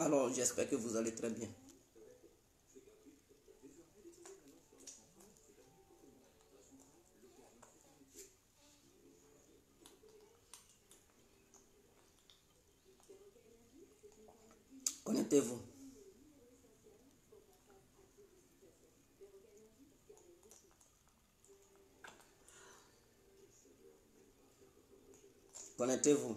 Alors, j'espère que vous allez très bien. Connectez-vous. Connectez-vous.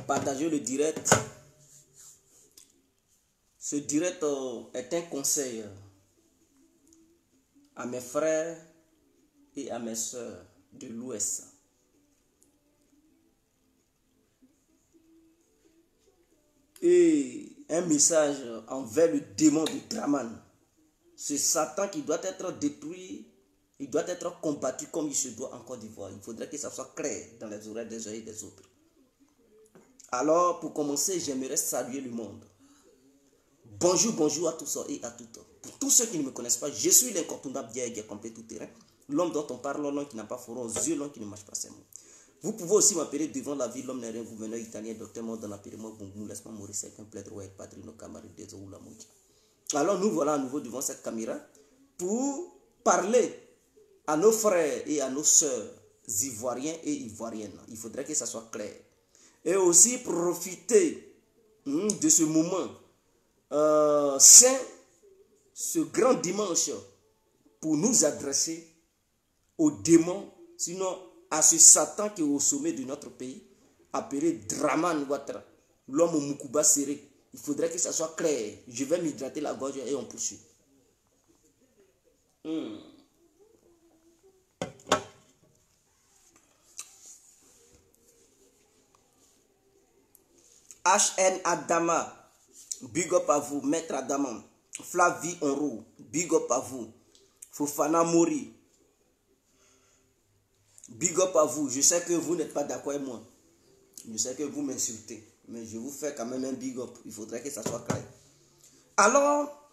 Partagez le direct. Ce direct est un conseil à mes frères et à mes soeurs de l'Ouest. Et un message envers le démon de Draman. C'est Satan qui doit être détruit. Il doit être combattu comme il se doit en Côte d'Ivoire. Il faudrait que ça soit clair dans les oreilles des uns et des autres. Alors, pour commencer, j'aimerais saluer le monde. Bonjour, bonjour à tous et à toutes. Pour tous ceux qui ne me connaissent pas, je suis l'incontournable Diagué complet tout terrain. L'homme dont on parle, l'homme qui n'a pas fort aux yeux, l'homme qui ne marche pas ses mots. Vous pouvez aussi m'appeler devant la vie, l'homme n'est rien, vous venez italien, docteur Mordan, appelez-moi Bongoum, laisse-moi mourir, c'est qu'un plaidre, ouais, padrino, camarade, des ou la mouille. Alors nous voilà à nouveau devant cette caméra pour parler à nos frères et à nos sœurs ivoiriens et ivoiriennes. Il faudrait que ça soit clair. Et aussi profiter de ce moment saint, ce grand dimanche, pour nous adresser aux démons, sinon à ce Satan qui est au sommet de notre pays, appelé Draman Ouattara, l'homme au Mukuba serré. Il faudrait que ça soit clair. Je vais m'hydrater la gorge et on poursuit. HN Adama, big up à vous. Maître Adama, Flavie Onro, big up à vous. Fofana Mori, big up à vous. Je sais que vous n'êtes pas d'accord avec moi. Je sais que vous m'insultez. Mais je vous fais quand même un big up. Il faudrait que ça soit clair. Alors,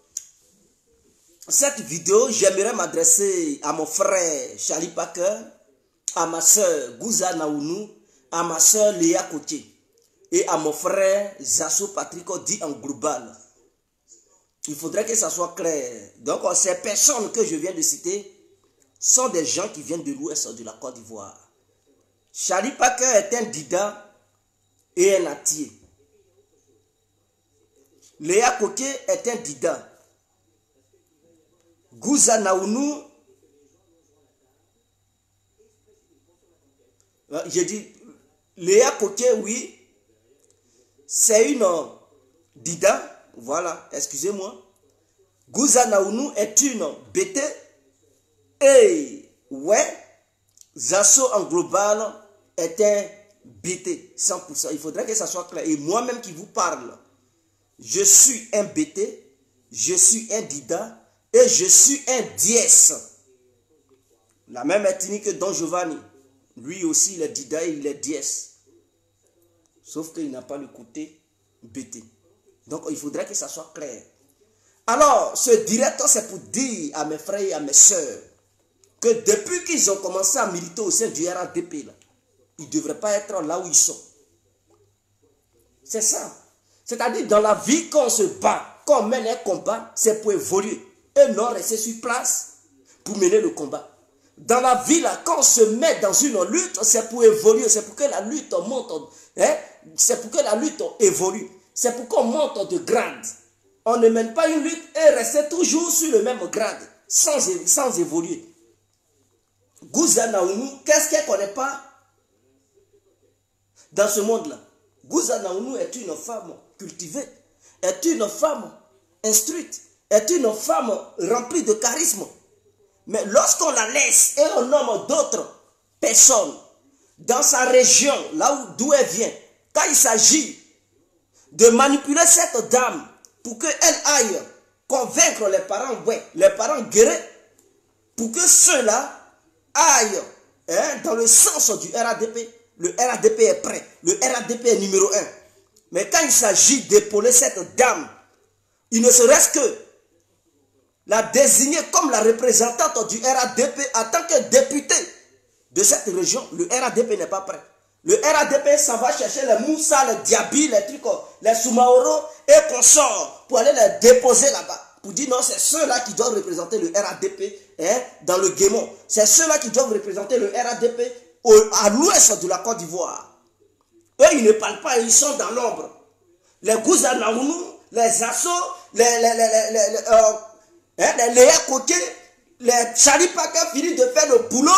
cette vidéo, j'aimerais m'adresser à mon frère Charlie Parker, à ma soeur Gouza Naounou, à ma soeur Léa Kotié et à mon frère Zasso Patrick dit en global. Il faudrait que ça soit clair. Donc, ces personnes que je viens de citer sont des gens qui viennent de l'ouest de la Côte d'Ivoire. Charlie Parker est un dida et un atier. Léa Koké est un dida. Gouza Naounou, j'ai dit, Léa Koké, oui, c'est une dida, voilà, excusez-moi. Gouza Naounou est une BT, et ouais, Zasso en global est un BT, 100%. Il faudrait que ça soit clair. Et moi-même qui vous parle, je suis un BT, je suis un dida, et je suis un diès. La même ethnie que Don Giovanni. Lui aussi, il est dida et il est diès. Sauf qu'il n'a pas le côté BT. Donc, il faudrait que ça soit clair. Alors, ce direct, c'est pour dire à mes frères et à mes soeurs que depuis qu'ils ont commencé à militer au sein du RADP, là, ils ne devraient pas être là où ils sont. C'est ça. C'est-à-dire, dans la vie, quand on se bat, quand on mène un combat, c'est pour évoluer. Et non rester sur place pour mener le combat. Dans la vie, là, quand on se met dans une lutte, c'est pour évoluer. C'est pour que la lutte monte. C'est pour que la lutte évolue. C'est pour qu'on monte de grade. On ne mène pas une lutte et rester toujours sur le même grade, sans évoluer. Gouza Naounou, qu'est-ce qu'elle ne connaît pas dans ce monde-là? Gouza Naounou est une femme cultivée, est une femme instruite, est une femme remplie de charisme. Mais lorsqu'on la laisse et on nomme d'autres personnes dans sa région, là d'où elle vient, quand il s'agit de manipuler cette dame pour qu'elle aille convaincre les parents, ouais, les parents guéris, pour que ceux-là aillent dans le sens du RADP, le RADP est prêt, le RADP est numéro 1. Mais quand il s'agit d'épauler cette dame, il ne serait-ce que l'a désigné comme la représentante du RADP en tant que député de cette région. Le RADP n'est pas prêt. Le RADP, ça va chercher les Moussa, les Diaby, les trucs, les Soumaoro et consorts pour aller les déposer là-bas. Pour dire non, c'est ceux-là qui doivent représenter le RADP dans le Guémon. C'est ceux-là qui doivent représenter le RADP à l'ouest de la Côte d'Ivoire. Eux, ils ne parlent pas, ils sont dans l'ombre. Les Gouzanaounou, les Asso, les Léa Koké, les Charipaka finissent de faire le boulot.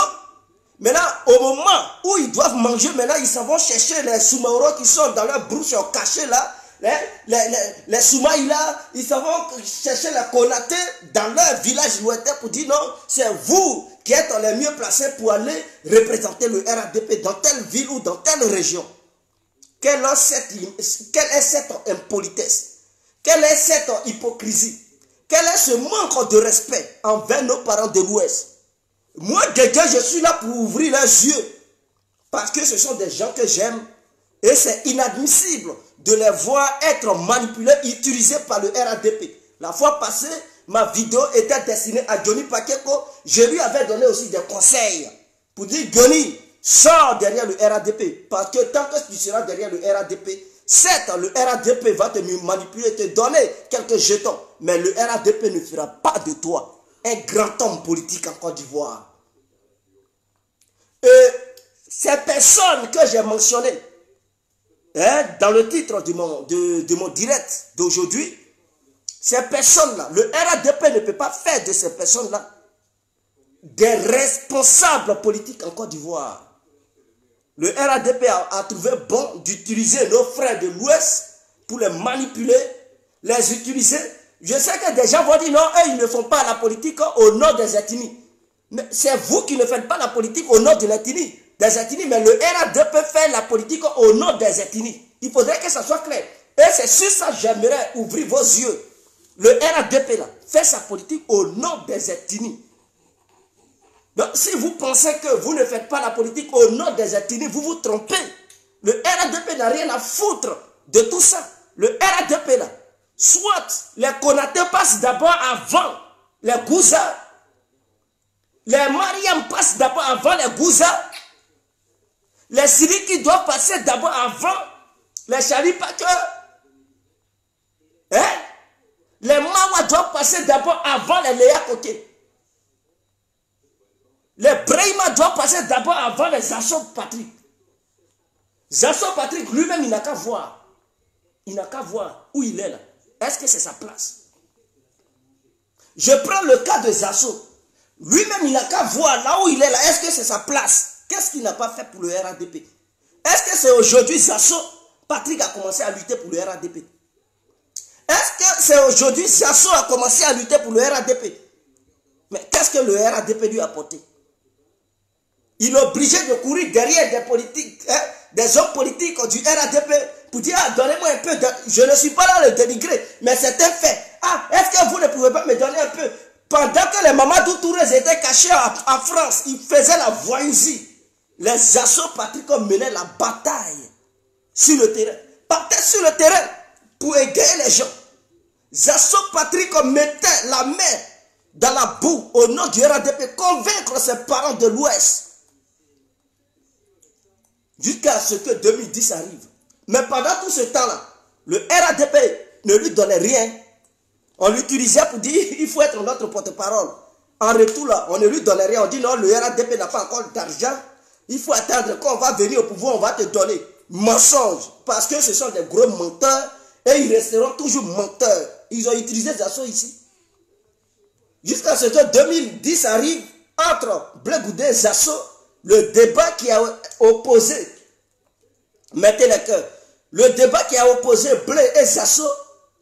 Maintenant, au moment où ils doivent manger, maintenant, ils s'en vont chercher les Soumaoro qui sont dans leur brousse cachée là. Les Soumaïla, ils s'en vont chercher les Konaté dans leur village lointain pour dire non, c'est vous qui êtes les mieux placés pour aller représenter le RADP dans telle ville ou dans telle région. Quelle est cette impolitesse? Quelle est cette hypocrisie? Quel est ce manque de respect envers nos parents de l'Ouest? Moi, quelqu'un, je suis là pour ouvrir leurs yeux. Parce que ce sont des gens que j'aime. Et c'est inadmissible de les voir être manipulés, utilisés par le RADP. La fois passée, ma vidéo était destinée à Johnny Pakeko. Je lui avais donné aussi des conseils. Pour dire, Johnny, sors derrière le RADP. Parce que tant que tu seras derrière le RADP, certes, le RADP va te manipuler, te donner quelques jetons. Mais le RADP ne fera pas de toi un grand homme politique en Côte d'Ivoire. Et ces personnes que j'ai mentionnées dans le titre de mon direct d'aujourd'hui, ces personnes-là, le RADP ne peut pas faire de ces personnes-là des responsables politiques en Côte d'Ivoire. Le RADP a trouvé bon d'utiliser nos frères de l'Ouest pour les manipuler, les utiliser. Je sais que des gens vont dire non, eux, ils ne font pas la politique au nom des ethnies. Mais c'est vous qui ne faites pas la politique au nom de l'ethnie, des ethnies. Mais le RADP fait la politique au nom des ethnies. Il faudrait que ça soit clair. Et c'est sur ça que j'aimerais ouvrir vos yeux. Le RADP là, fait sa politique au nom des ethnies. Donc si vous pensez que vous ne faites pas la politique au nom des ethnies, vous vous trompez. Le RADP n'a rien à foutre de tout ça. Le RADP là, soit les Konaté passent d'abord avant les Gouza, les Mariam passent d'abord avant les Gouza, les Siriki doivent passer d'abord avant les Charipake, les Mawa doivent passer d'abord avant les Léa Koké, les Brahima doivent passer d'abord avant les Zasso Patrick. Zasso Patrick lui-même, il n'a qu'à voir. Il n'a qu'à voir où il est là. Est-ce que c'est sa place? Je prends le cas de Zasso. Lui-même, il n'a qu'à voir là où il est là. Est-ce que c'est sa place? Qu'est-ce qu'il n'a pas fait pour le RADP? Est-ce que c'est aujourd'hui Zasso Patrick a commencé à lutter pour le RADP? Est-ce que c'est aujourd'hui Zasso a commencé à lutter pour le RADP? Mais qu'est-ce que le RADP lui a apporté? Il est obligé de courir derrière des politiques, des hommes politiques du RADP pour dire, ah, donnez-moi un peu, je ne suis pas là à le dénigrer, mais c'est un fait. Ah, est-ce que vous ne pouvez pas me donner un peu? Pendant que les Mamadou Touré étaient cachés en France, ils faisaient la voyousie. Les Zasso Patrick menaient la bataille sur le terrain. Partaient sur le terrain pour égayer les gens. Zasso Patrick mettait la main dans la boue au nom du RADP, convaincre ses parents de l'Ouest. Jusqu'à ce que 2010 arrive. Mais pendant tout ce temps-là, le RADP ne lui donnait rien. On l'utilisait pour dire, il faut être notre porte-parole. En retour, là, on ne lui donnait rien. On dit, non, le RADP n'a pas encore d'argent. Il faut attendre quand on va venir au pouvoir, on va te donner. Mensonge. Parce que ce sont des gros menteurs. Et ils resteront toujours menteurs. Ils ont utilisé Zasso ici. Jusqu'à ce que 2010 arrive, entre Blé Goudé et Zasso, le débat qui a opposé, mettez les cœurs, le débat qui a opposé Blé et Zasso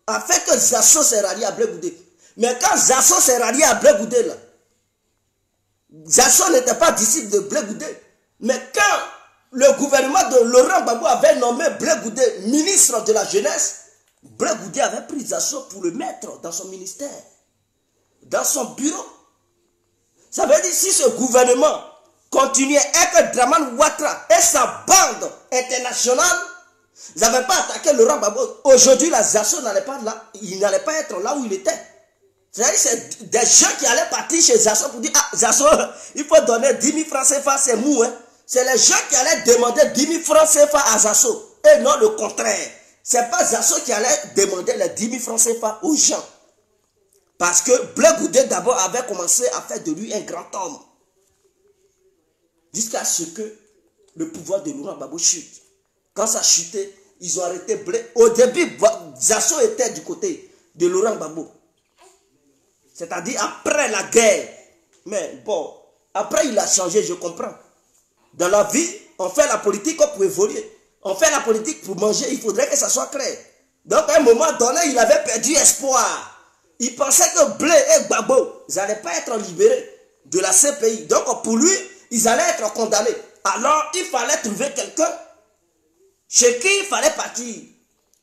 a fait que Zasso s'est rallié à Blé Goudé. Mais quand Zasso s'est rallié à Blé Goudé, là, Zasso n'était pas disciple de Blé Goudé. Mais quand le gouvernement de Laurent Gbagbo avait nommé Blé Goudé ministre de la jeunesse, Blé Goudé avait pris Zasso pour le mettre dans son ministère, dans son bureau. Ça veut dire si ce gouvernement continuait avec Draman Ouattara et sa bande internationale, ils n'avaient pas attaqué Laurent Gbagbo. Aujourd'hui, la Zasso n'allait pas là, il n'allait pas être là où il était. C'est des gens qui allaient partir chez Zasso pour dire, ah, Zasso, il faut donner 10 000 francs CFA, c'est mou. Hein? C'est les gens qui allaient demander 10 000 francs CFA à Zasso. Et non le contraire. C'est pas Zasso qui allait demander les 10 000 francs CFA aux gens. Parce que Blé Goudé d'abord avait commencé à faire de lui un grand homme. Jusqu'à ce que le pouvoir de Laurent Gbagbo chute. Quand ça chutait, ils ont arrêté Blé. Au début, Zasso était du côté de Laurent Gbagbo. C'est-à-dire après la guerre. Mais bon, après il a changé, je comprends. Dans la vie, on fait la politique pour évoluer. On fait la politique pour manger, il faudrait que ça soit clair. Donc à un moment donné, il avait perdu espoir. Il pensait que Blé et Gbagbo, ils n'allaient pas être libérés de la CPI. Donc pour lui, ils allaient être condamnés. Alors il fallait trouver quelqu'un chez qui il fallait partir.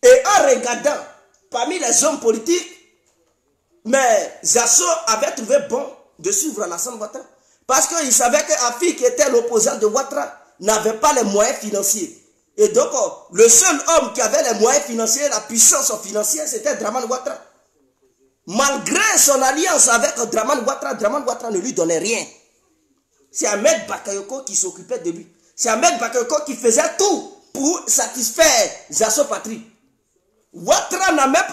Et en regardant parmi les hommes politiques, mais Zasso avait trouvé bon de suivre Alassane Ouattara. Parce qu'il savait qu'Afi, qui était l'opposant de Ouattara, n'avait pas les moyens financiers. Et donc, le seul homme qui avait les moyens financiers, la puissance financière, c'était Dramane Ouattara. Malgré son alliance avec Dramane Ouattara ne lui donnait rien. C'est Ahmed Bakayoko qui s'occupait de lui. C'est Ahmed Bakayoko qui faisait tout pour satisfaire Zasso Patrie. Ouattara n'a même,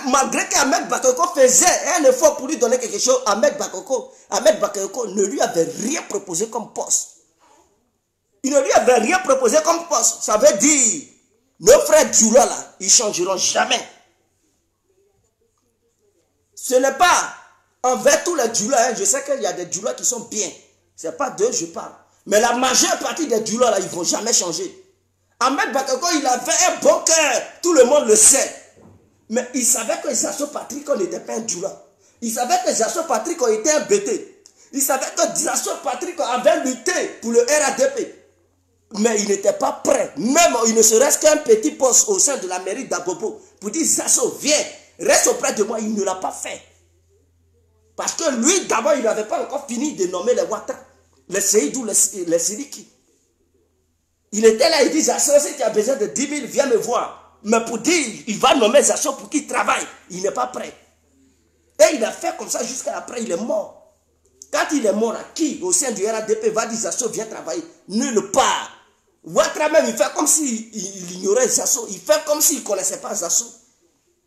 malgré qu'Ahmed Bakayoko faisait un effort pour lui donner quelque chose, Ahmed Bakayoko ne lui avait rien proposé comme poste. Il ne lui avait rien proposé comme poste. Ça veut dire, nos frères Djoula là, ils ne changeront jamais. Ce n'est pas envers tous les Djoula, hein. Je sais qu'il y a des Djoula qui sont bien. Ce n'est pas d'eux je parle. Mais la majeure partie des Djoula là, ils ne vont jamais changer. Ahmed Bakayoko, il avait un bon cœur. Tout le monde le sait. Mais il savait que Zasso Patrick n'était pas un Djoula. Il savait que Zasso Patrick était un BT. Il savait que Zasso Patrick avait lutté pour le RADP. Mais il n'était pas prêt. Même il ne serait-ce qu'un petit poste au sein de la mairie d'Abobo. Pour dire Zasso, viens, reste auprès de moi. Il ne l'a pas fait. Parce que lui, d'abord, il n'avait pas encore fini de nommer les Ouattara, les Seydou, les Sidiki. Il était là, il dit, Zasso, si tu as besoin de 10 000, viens me voir. Mais pour dire, il va nommer Zasso pour qu'il travaille. Il n'est pas prêt. Et il a fait comme ça jusqu'à après, il est mort. Quand il est mort, qui au sein du RADP va dire, Zasso, viens travailler? Nulle part. Ouattara même, il fait comme s'il ignorait Zasso. Il fait comme s'il ne connaissait pas Zasso.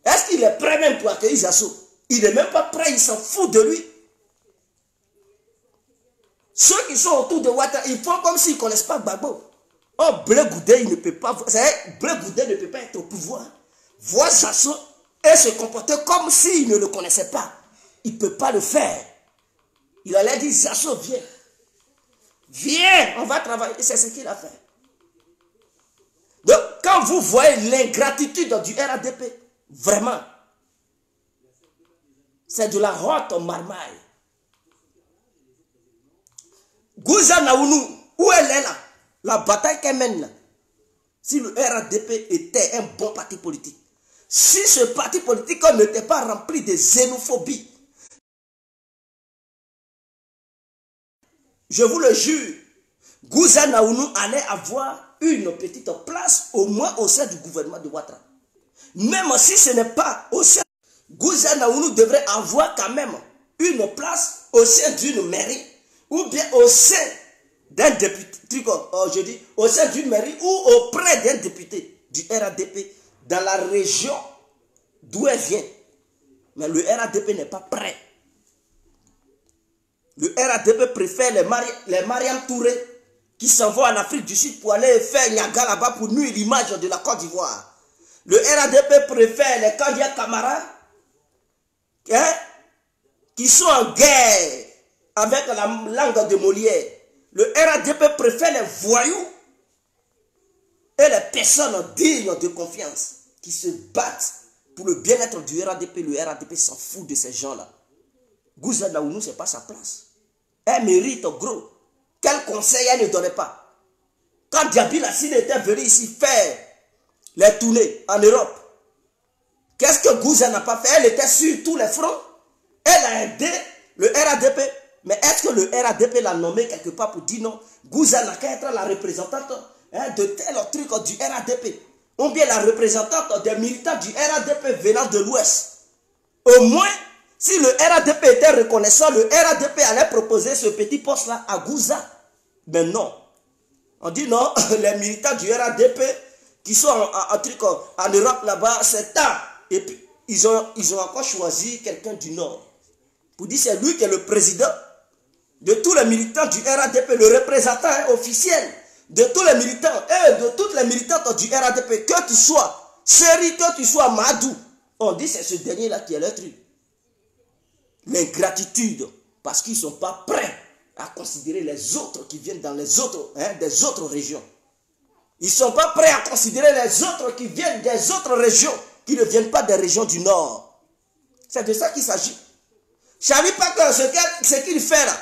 Est-ce qu'il est prêt même pour accueillir Zasso? Il n'est même pas prêt, il s'en fout de lui. Ceux qui sont autour de Ouattara, ils font comme s'ils ne connaissent pas Gbagbo. Oh, Blé Goudé, il ne peut pas. Blé Goudé ne peut pas être au pouvoir. Voir Zasso et se comporter comme s'il ne le connaissait pas. Il ne peut pas le faire. Il allait dire, Zasso, viens. Viens, on va travailler. Et c'est ce qu'il a fait. Donc, quand vous voyez l'ingratitude du RADP, vraiment, c'est de la honte en marmaille. Gouza Naounou, où elle est là? La bataille qu'elle mène là. Si le RADP était un bon parti politique, si ce parti politique n'était pas rempli de xénophobie, je vous le jure, Gouza Naounou allait avoir une petite place au moins au sein du gouvernement de Ouattara. Même si ce n'est pas au sein, Gouza Naounou devrait avoir quand même une place au sein d'une mairie ou bien au sein d'un député, je dis, au sein d'une mairie ou auprès d'un député du RADP dans la région d'où elle vient. Mais le RADP n'est pas prêt. Le RADP préfère les Mariam Touré qui s'en vont en Afrique du Sud pour aller faire Niaga là-bas pour nuire l'image de la Côte d'Ivoire. Le RADP préfère les Kandia Camara qui sont en guerre avec la langue de Molière. Le RADP préfère les voyous et les personnes dignes de confiance qui se battent pour le bien-être du RADP. Le RADP s'en fout de ces gens-là. Gouza Naounou, ce n'est pas sa place. Elle mérite gros. Quel conseil elle ne donnait pas? Quand Diaby Lassine était venu ici faire les tournées en Europe, qu'est-ce que Gouza n'a pas fait? Elle était sur tous les fronts. Elle a aidé le RADP. Mais est-ce que le RADP l'a nommé quelque part pour dire non? Gouza n'a qu'à être la représentante de tel truc du RADP. Ou bien la représentante des militants du RADP venant de l'Ouest. Au moins, Si le RADP était reconnaissant, le RADP allait proposer ce petit poste-là à Gouza. Mais non. On dit non, les militants du RADP qui sont en Europe là-bas, c'est tard. Et puis, ils ont encore choisi quelqu'un du Nord. Pour dire c'est lui qui est le président de tous les militants du RADP, le représentant officiel de tous les militants et de toutes les militantes du RADP, que tu sois Seri, que tu sois Madou. On dit c'est ce dernier-là qui est le truc. L'ingratitude, parce qu'ils ne sont pas prêts à considérer les autres qui viennent dans les autres, des autres régions. Ils ne sont pas prêts à considérer les autres qui viennent des autres régions, qui ne viennent pas des régions du Nord. C'est de ça qu'il s'agit. Charlie Packer, ce qu'il fait là,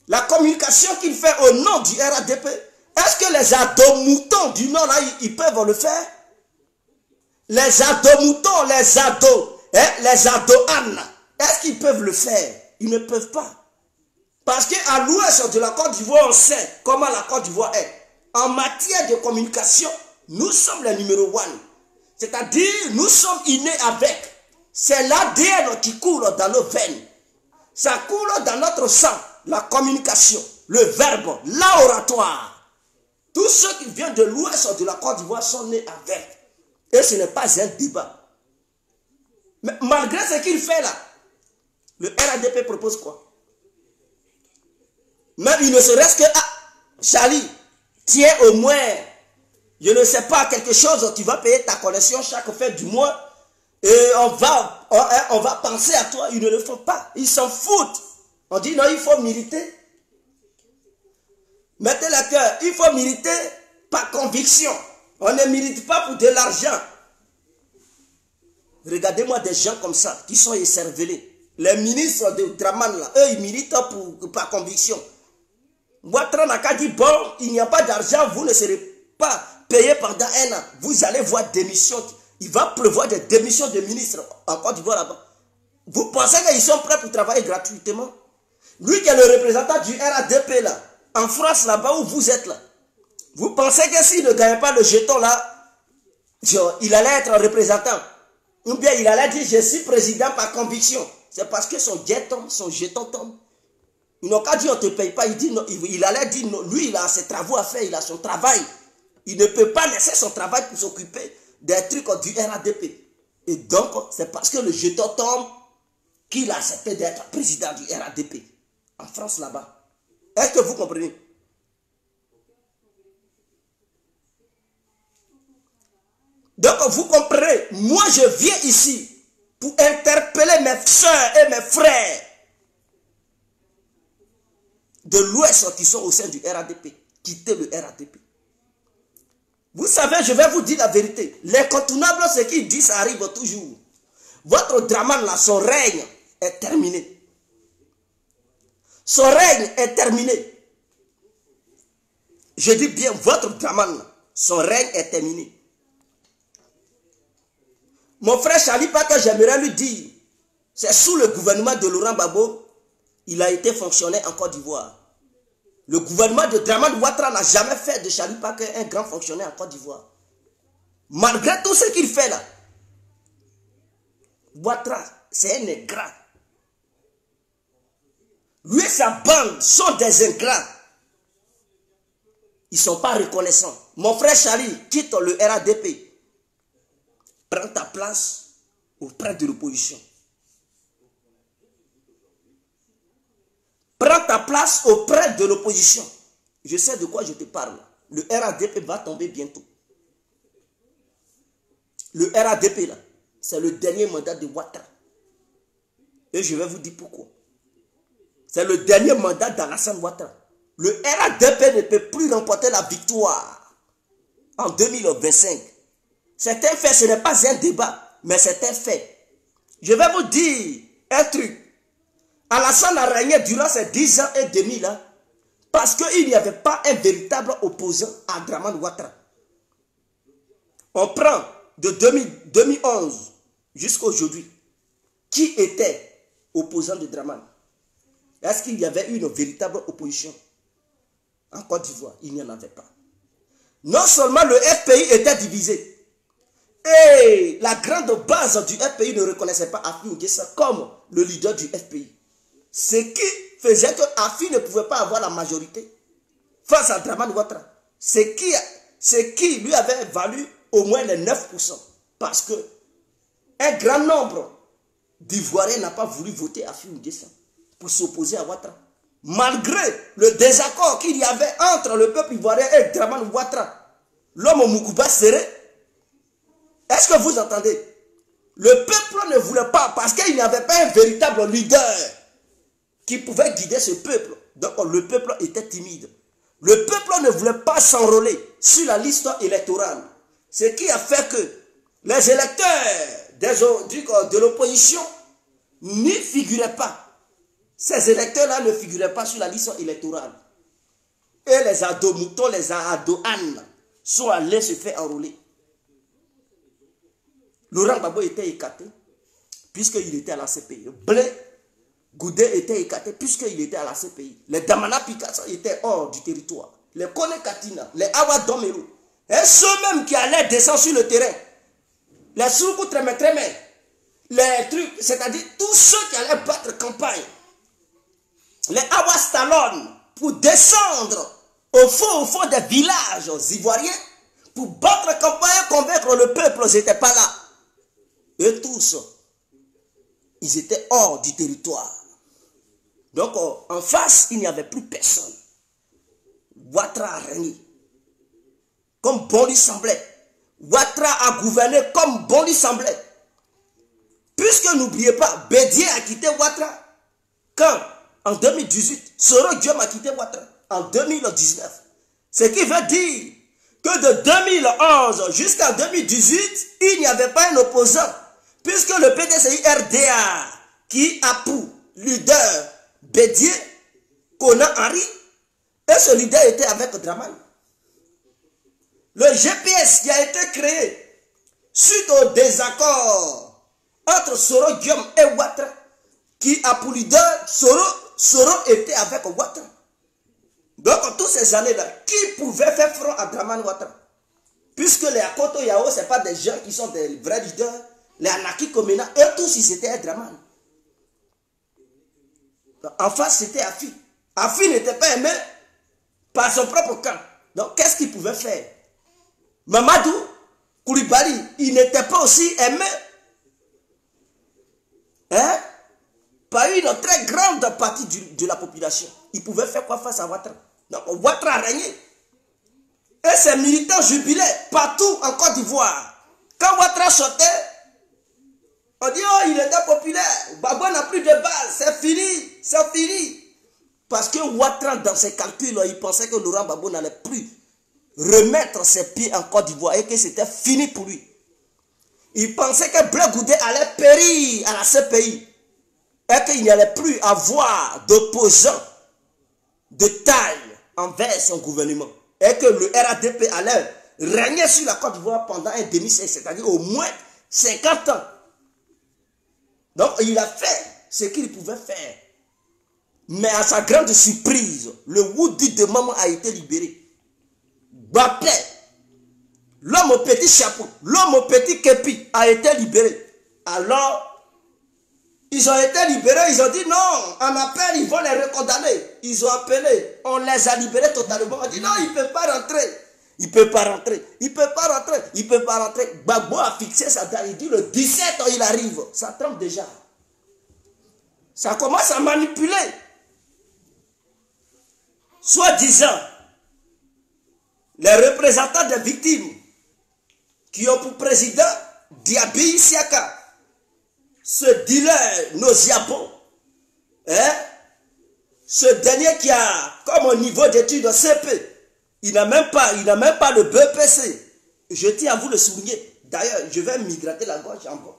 la communication qu'il fait au nom du RADP, est-ce que les ados-moutons du Nord là, ils peuvent le faire? Les ados-moutons, les ados-ânes, est-ce qu'ils peuvent le faire? Ils ne peuvent pas. Parce qu'à l'ouest de la Côte d'Ivoire, on sait comment la Côte d'Ivoire est. En matière de communication, nous sommes les numéro 1. C'est-à-dire, nous sommes innés avec. C'est l'ADN qui coule dans nos veines. Ça coule dans notre sang. La communication, le verbe, l'oratoire. Tous ceux qui viennent de l'ouest de la Côte d'Ivoire sont nés avec. Et ce n'est pas un débat. Mais malgré ce qu'il fait là, le RADP propose quoi? Même il ne serait-ce que, Charlie, tiens au moins, je ne sais pas, quelque chose, tu vas payer ta connexion chaque fin du mois, et on va penser à toi. Ils ne le font pas, ils s'en foutent. On dit non, il faut militer. Mettez le cœur, il faut militer par conviction. On ne milite pas pour de l'argent. Regardez-moi des gens comme ça, qui sont écervelés. Les ministres de Draman, là, eux, ils militent par conviction. Ouattara n'a qu'à dire, bon, il n'y a pas d'argent, vous ne serez pas payé pendant un an. Vous allez voir démission. Il va prévoir des démissions de ministres en Côte d'Ivoire là-bas. Vous pensez qu'ils sont prêts pour travailler gratuitement? Lui qui est le représentant du RADP là, en France là-bas où vous êtes là. Vous pensez que s'il ne gagne pas le jeton là, il allait être représentant? Ou bien il allait dire, je suis président par conviction. C'est parce que son jeton tombe. Ils n'ont qu'à dire, on ne te paye pas. Il allait dire, non, lui, il a ses travaux à faire, il a son travail. Il ne peut pas laisser son travail pour s'occuper des trucs du RADP. Et donc, c'est parce que le jeton tombe qu'il a accepté d'être président du RADP. En France, là-bas. Est-ce que vous comprenez? Donc, vous comprenez, moi, je viens ici pour interpeller mes soeurs et mes frères de l'Ouest qui sont au sein du RADP. Quittez le RADP. Vous savez, je vais vous dire la vérité. L'incontournable, ce qu'il dit, ça arrive toujours. Votre Draman, là, son règne est terminé. Son règne est terminé. Je dis bien, votre Draman, là, son règne est terminé. Mon frère Charlie Packer, j'aimerais lui dire, c'est sous le gouvernement de Laurent Gbagbo, il a été fonctionnaire en Côte d'Ivoire. Le gouvernement de Dramane Ouattara n'a jamais fait de Charlie Packer un grand fonctionnaire en Côte d'Ivoire. Malgré tout ce qu'il fait là, Ouattara, c'est un ingrat. Lui et sa bande sont des ingrats. Ils ne sont pas reconnaissants. Mon frère Charlie, quitte le RADP. Prends ta place auprès de l'opposition. Prends ta place auprès de l'opposition. Je sais de quoi je te parle. Le RADP va tomber bientôt. Le RADP là, c'est le dernier mandat de Ouattara. Et je vais vous dire pourquoi. C'est le dernier mandat d'Alassane Ouattara. Le RADP ne peut plus remporter la victoire en 2025. C'est un fait, ce n'est pas un débat, mais c'est un fait. Je vais vous dire un truc. Alassane a régné durant ces 10 ans et demi là, parce qu'il n'y avait pas un véritable opposant à Dramane Ouattara. On prend de 2011 jusqu'à aujourd'hui. Qui était opposant de Dramane? Est-ce qu'il y avait une véritable opposition en Côte d'Ivoire? Il n'y en avait pas. Non seulement le FPI était divisé, Et la grande base du FPI ne reconnaissait pas Afi N'Guessan comme le leader du FPI. Ce qui faisait que Afi ne pouvait pas avoir la majorité face à Dramane Ouattara. Ce qui lui avait valu au moins les 9%. Parce que un grand nombre d'Ivoiriens n'a pas voulu voter Afi N'Guessan pour s'opposer à Ouattara. Malgré le désaccord qu'il y avait entre le peuple ivoirien et Dramane Ouattara, l'homme au Moukouba Serré. Est-ce que vous entendez? Le peuple ne voulait pas parce qu'il n'y avait pas un véritable leader qui pouvait guider ce peuple. Donc le peuple était timide. Le peuple ne voulait pas s'enrôler sur la liste électorale. Ce qui a fait que les électeurs de l'opposition n'y figuraient pas. Ces électeurs-là ne figuraient pas sur la liste électorale. Et les ados-moutons, les ados-ânes sont allés se faire enrôler. Laurent Gbagbo était écarté puisqu'il était à la CPI. Blé Goudé était écarté puisqu'il était à la CPI. Les Damana Picasso étaient hors du territoire. Les Kone Katina, les Awa Domero. Et ceux-mêmes qui allaient descendre sur le terrain. Les Soukou Tremé, les trucs, c'est-à-dire tous ceux qui allaient battre campagne. Les Awa Stallone pour descendre au fond des villages ivoiriens pour battre campagne et convaincre le peuple, ils n'étaient pas là. Et tous, ils étaient hors du territoire. Donc, en face, il n'y avait plus personne. Ouattara a régné comme bon lui semblait. Ouattara a gouverné comme bon lui semblait. Puisque n'oubliez pas, Bédié a quitté Ouattara quand, en 2018, Soro Guillaume a quitté Ouattara en 2019. Ce qui veut dire que de 2011 jusqu'à 2018, il n'y avait pas un opposant. Puisque le PDCI RDA, qui a pour leader Bédié, Kona Henri, et ce leader était avec Dramane. Le GPS qui a été créé suite au désaccord entre Soro Guillaume et Ouattara, qui a pour leader Soro était avec Ouattara. Donc, toutes ces années-là, qui pouvait faire front à Dramane Ouattara? Puisque les Akoto Yao, ce n'est pas des gens qui sont des vrais leaders. Les Anaki Komena, eux tous, ils étaient Dramane. En face, c'était Afi. Afi n'était pas aimé par son propre camp. Donc, qu'est-ce qu'il pouvait faire? Mamadou Koulibaly, il n'était pas aussi aimé par une très grande partie de la population. Il pouvait faire quoi face à Ouattara? Donc, Ouattara a régné. Et ses militants jubilaient partout en Côte d'Ivoire. Quand Ouattara sortait, on dit, oh, il était populaire. Gbagbo n'a plus de base. C'est fini. C'est fini. Parce que Ouattara, dans ses calculs, il pensait que Laurent Gbagbo n'allait plus remettre ses pieds en Côte d'Ivoire et que c'était fini pour lui. Il pensait que Blé Goudé allait périr à la CPI et qu'il n'y allait plus avoir d'opposants de taille envers son gouvernement. Et que le RADP allait régner sur la Côte d'Ivoire pendant un demi-siècle, c'est-à-dire au moins 50 ans. Donc, il a fait ce qu'il pouvait faire. Mais à sa grande surprise, le Woudi de Maman a été libéré. Bapé, l'homme au petit chapeau, l'homme au petit képi a été libéré. Alors, ils ont été libérés, ils ont dit non, en appel, ils vont les recondamner. Ils ont appelé, on les a libérés totalement. On dit non, il ne peut pas rentrer. Il ne peut pas rentrer, il ne peut pas rentrer, il ne peut pas rentrer. Gbagbo a fixé sa date, il dit le 17 il arrive. Ça trempe déjà. Ça commence à manipuler. Soi-disant, les représentants des victimes qui ont pour président Diaby Isiaka, ce dealer nauséabond, ce dernier qui a comme au niveau d'études CP, il n'a même pas le BPC. Je tiens à vous le souligner. D'ailleurs, je vais m'hydrater la gorge en bas.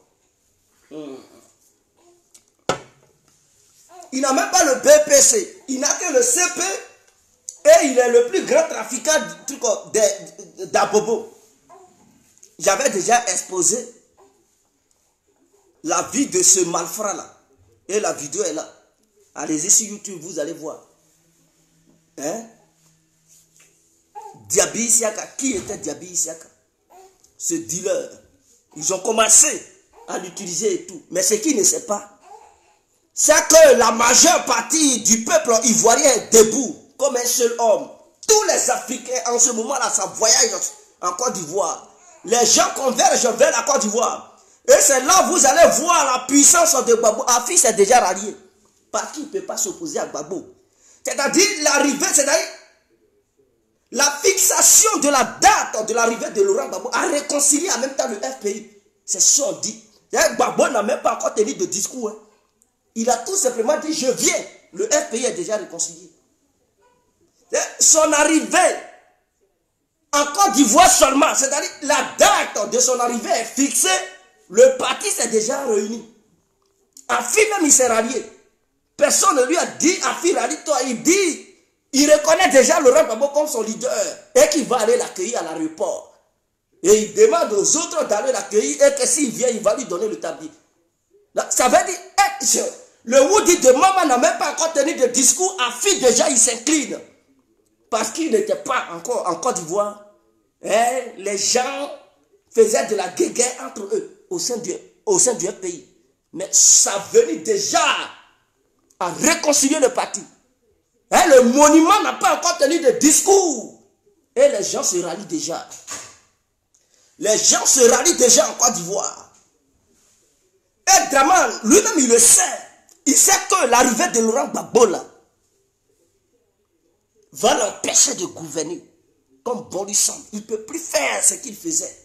Il n'a même pas le BPC. Il n'a que le CP et il est le plus grand trafiquant d'Abobo. J'avais déjà exposé la vie de ce malfrat-là. Et la vidéo est là. Allez-y sur YouTube, vous allez voir. Diaby Isiaka. Qui était Diaby Isiaka? Ce dealer Ils ont commencé à l'utiliser et tout. Mais ce qu'ils ne savent pas, c'est que la majeure partie du peuple ivoirien est debout, comme un seul homme. Tous les Africains, en ce moment-là, ça voyage en Côte d'Ivoire. Les gens convergent vers la Côte d'Ivoire. Et c'est là que vous allez voir la puissance de Gbagbo. Afi s'est déjà rallié. Parce qu'il ne peut pas s'opposer à Gbagbo. C'est-à-dire l'arrivée, c'est-à-dire la fixation de la date de l'arrivée de Laurent Gbagbo a réconcilié en même temps le FPI. C'est ce qu'on dit. Gbagbo n'a même pas encore tenu de discours. Hein. Il a tout simplement dit, je viens. Le FPI est déjà réconcilié. Son arrivée en Côte d'Ivoire seulement, c'est-à-dire la date de son arrivée est fixée, le parti s'est déjà réuni. Afi même il s'est rallié. Personne ne lui a dit, Afi rallie-toi, il dit, il reconnaît déjà Laurent Gbagbo comme son leader et qu'il va aller l'accueillir à l'aéroport. Et il demande aux autres d'aller l'accueillir et que s'il vient, il va lui donner le tablier. Ça veut dire, le Woody de Maman n'a même pas encore tenu de discours, Afi déjà il s'incline. Parce qu'il n'était pas encore en Côte d'Ivoire. Les gens faisaient de la guéguerre entre eux au sein du pays. Mais ça venait déjà à réconcilier le parti. Le monument n'a pas encore tenu de discours. Et les gens se rallient déjà. Les gens se rallient déjà en Côte d'Ivoire. Et Draman, lui-même, il le sait. Il sait que l'arrivée de Laurent Gbagbo là va l'empêcher de gouverner comme bon lui semble. Il ne peut plus faire ce qu'il faisait.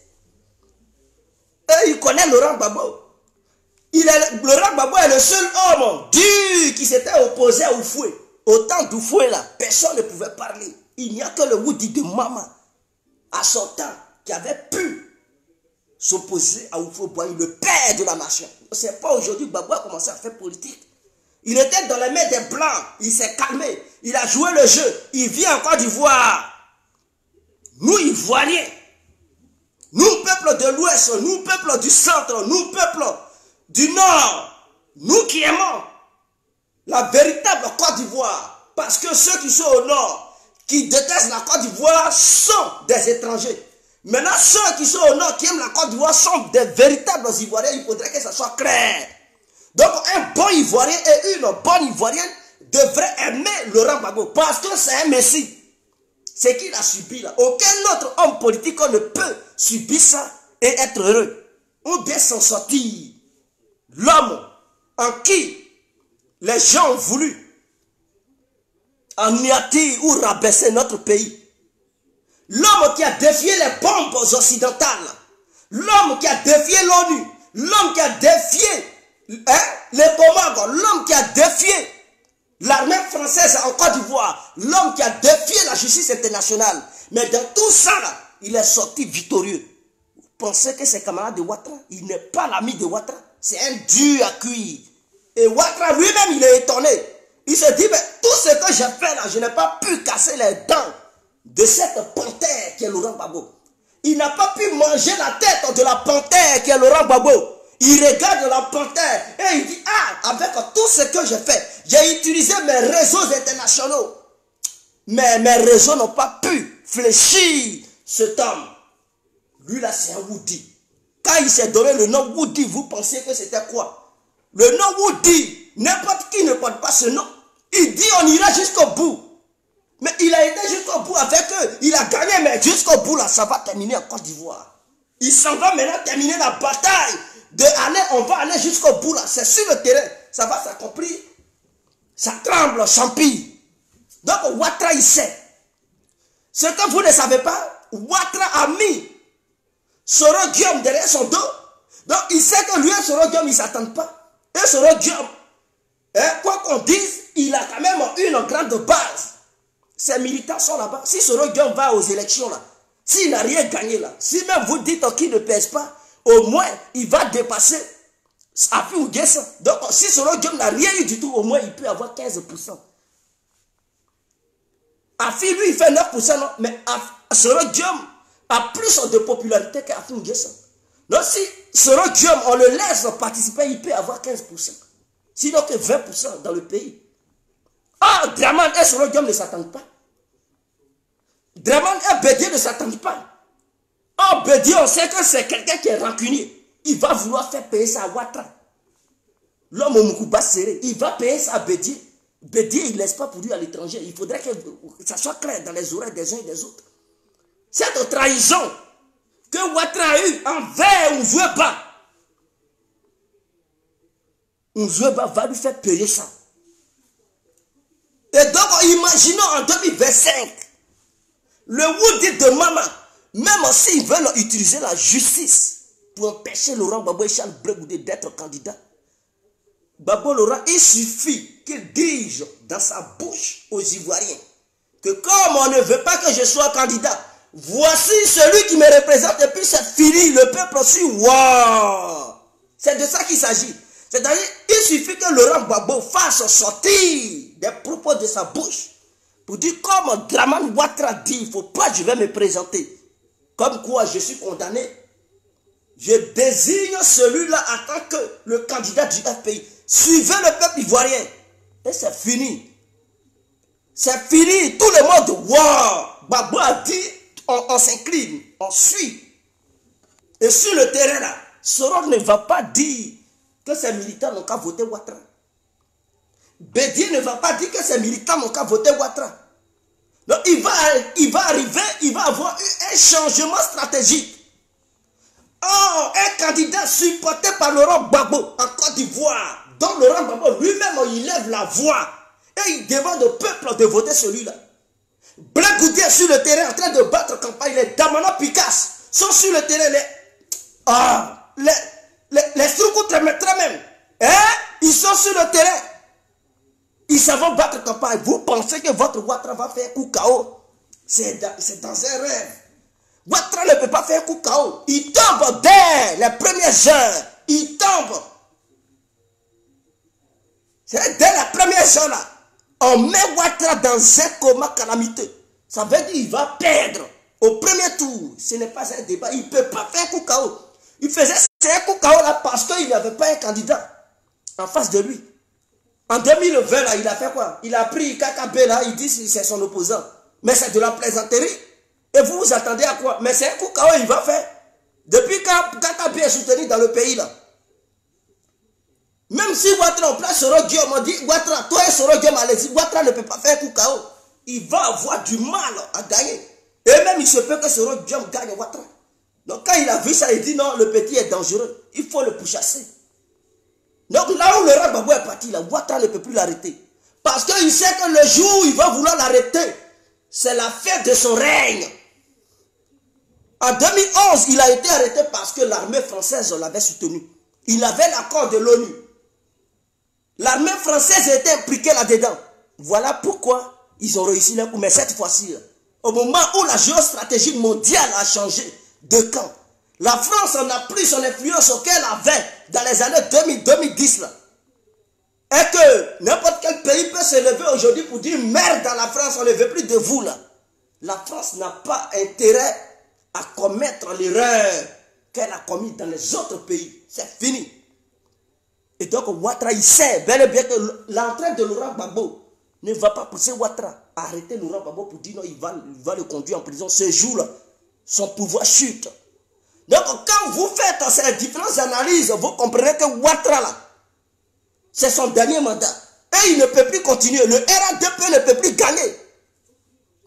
Et il connaît Laurent Gbagbo. Laurent Gbagbo est le seul homme dur qui s'était opposé à Oufoué. Au temps d'Oufoué là, personne ne pouvait parler. Il n'y a que le Woody de Maman, à son temps, qui avait pu s'opposer à Oufoué Boigny, le père de la nation. Ce n'est pas aujourd'hui que Gbagbo a commencé à faire politique. Il était dans les mains des Blancs, il s'est calmé, il a joué le jeu, il vit en Côte d'Ivoire. Nous, Ivoiriens, nous, peuple de l'Ouest, nous, peuple du Centre, nous, peuple du Nord, nous qui aimons la véritable Côte d'Ivoire, parce que ceux qui sont au Nord, qui détestent la Côte d'Ivoire, sont des étrangers. Maintenant, ceux qui sont au Nord, qui aiment la Côte d'Ivoire, sont des véritables Ivoiriens, il faudrait que ça soit clair. Donc, un bon Ivoirien et une bonne Ivoirienne devraient aimer Laurent Gbagbo parce que c'est un messie. Ce qu'il a subi là. Aucun autre homme politique ne peut subir ça et être heureux. Ou bien s'en sortir. L'homme en qui les gens ont voulu anéantir ou rabaisser notre pays. L'homme qui a défié les bombes occidentales. L'homme qui a défié l'ONU. L'homme qui a défié les commandos, l'homme qui a défié l'armée française en Côte d'Ivoire, l'homme qui a défié la justice internationale. Mais dans tout ça, là, il est sorti victorieux. Vous pensez que c'est camarade de Ouattara? Il n'est pas l'ami de Ouattara. C'est un dur à cuire. Et Ouattara lui-même, il est étonné. Il se dit, mais tout ce que j'ai fait là, je n'ai pas pu casser les dents de cette panthère qui est Laurent Gbagbo. Il n'a pas pu manger la tête de la panthère qui est Laurent Gbagbo. Il regarde la panthère et il dit, ah, avec tout ce que j'ai fait, j'ai utilisé mes réseaux internationaux. Mais mes réseaux n'ont pas pu fléchir cet homme. Lui là, c'est un Woody. Quand il s'est donné le nom Woody, vous pensez que c'était quoi? Le nom Woody, n'importe qui ne porte pas ce nom. Il dit, on ira jusqu'au bout. Mais il a été jusqu'au bout avec eux. Il a gagné, mais jusqu'au bout là, ça va terminer en Côte d'Ivoire. Il s'en va maintenant terminer la bataille. On va aller jusqu'au bout là, c'est sur le terrain, ça va s'accomplir, ça tremble, champille. Donc Ouattara il sait. Ce que vous ne savez pas, Ouattara a mis Soro Guillaume derrière son dos. Donc il sait que lui et Soro Guillaume ils ne s'attendent pas. Et Soro Guillaume, quoi qu'on dise, il a quand même une grande base. Ses militants sont là-bas. Si Soro Guillaume va aux élections là, s'il n'a rien gagné là, si même vous dites qu'il ne pèse pas, au moins, il va dépasser Afi N'Guessan. Donc, si Soro Guillaume n'a rien eu du tout, au moins, il peut avoir 15%. Afi, lui, il fait 9%, non? Mais Soro Guillaume a plus de popularité qu'Afi N'Guessan. Donc, si Soro Guillaume, on le laisse participer, il peut avoir 15%. Sinon que 20% dans le pays. Ah, Draman et Soro Guillaume ne s'attendent pas. Draman et Bédié ne s'attendent pas. Oh, Bédié, on sait que c'est quelqu'un qui est rancunier. il va vouloir faire payer ça à Ouattara. L'homme au Moukouba serré, il va payer ça à Bédié. Bédié, il ne laisse pas produire à l'étranger. Il faudrait que ça soit clair dans les oreilles des uns et des autres. Cette trahison que Ouattara a eue envers Ouzoueba va lui faire payer ça. Et donc, imaginons en 2025, le Woudi de Mama, même s'ils veulent utiliser la justice pour empêcher Laurent Gbagbo et Charles Blé Goudé d'être candidat, Gbagbo Laurent, il suffit qu'il dise dans sa bouche aux Ivoiriens que comme on ne veut pas que je sois candidat, voici celui qui me représente et puis c'est fini, le peuple aussi, waouh! C'est de ça qu'il s'agit. C'est-à-dire, il suffit que Laurent Gbagbo fasse sortir des propos de sa bouche pour dire comme Dramane Ouattara dit, il ne faut pas que je vais me présenter. Comme quoi je suis condamné. Je désigne celui-là en tant que le candidat du FPI. Suivez le peuple ivoirien. Et c'est fini. C'est fini. Tout le monde, waouh! Gbagbo a dit, on s'incline, on suit. Et sur le terrain là, Soro ne va pas dire que ces militants n'ont qu'à voter Ouattara. Bédié ne va pas dire que ces militants n'ont qu'à voter Ouattara. Donc il va arriver, il va avoir un changement stratégique. Oh, un candidat supporté par Laurent Gbagbo en Côte d'Ivoire, dont Laurent Gbagbo lui-même il lève la voix et il demande au peuple de voter celui-là. Blé Goudé est sur le terrain en train de battre campagne, les Damana Picasse sont sur le terrain, les Strucou très même, hein? Ils sont sur le terrain. Ils savent battre campagne. Vous pensez que votre Ouattara va faire un coup KO? C'est dans un rêve. Ouattara ne peut pas faire un coup KO. Il tombe dès les premières heures. Il tombe. C'est dès la première heure là. On met Ouattara dans un coma calamiteux. Ça veut dire qu'il va perdre. Au premier tour, ce n'est pas un débat. Il ne peut pas faire un coup KO. Il faisait un coup KO là parce qu'il n'avait pas un candidat en face de lui. En 2020, là, il a fait quoi? Il a pris KKB là, il dit que c'est son opposant. Mais c'est de la plaisanterie. Et vous vous attendez à quoi? Mais c'est un coup KO il va faire. Depuis quand KKB est soutenu dans le pays là. Même si Ouattara, on place Soro Guillaume, on dit Ouattara, toi et Soro Guillaume, allez-y, Ouattara ne peut pas faire un coup KO. Il va avoir du mal à gagner. Et même il se peut que Soro Guillaume gagne Ouattara. Donc quand il a vu ça, il dit non, le petit est dangereux. Il faut le pourchasser. Donc là où le Laurent Gbagbo est parti, là, Ouattara ne peut plus l'arrêter. Parce qu'il sait que le jour où il va vouloir l'arrêter, c'est la fête de son règne. En 2011, il a été arrêté parce que l'armée française l'avait soutenu. Il avait l'accord de l'ONU. L'armée française était impliquée là-dedans. Voilà pourquoi ils ont réussi leur coup. Mais cette fois-ci, au moment où la géostratégie mondiale a changé de camp, la France n'a plus son influence qu'elle avait dans les années 2010 là. Et que n'importe quel pays peut se lever aujourd'hui pour dire merde dans la France, on ne veut plus de vous là. La France n'a pas intérêt à commettre l'erreur qu'elle a commise dans les autres pays. C'est fini. Et donc Ouattara, il sait bel et bien que l'entraide de Laurent Gbagbo ne va pas pousser Ouattara à arrêter Laurent Gbagbo pour dire non, il va le conduire en prison. Ce jour-là, son pouvoir chute. Donc quand vous faites ces différentes analyses, vous comprenez que Ouattara là, c'est son dernier mandat. Et il ne peut plus continuer. Le RADP ne peut plus gagner.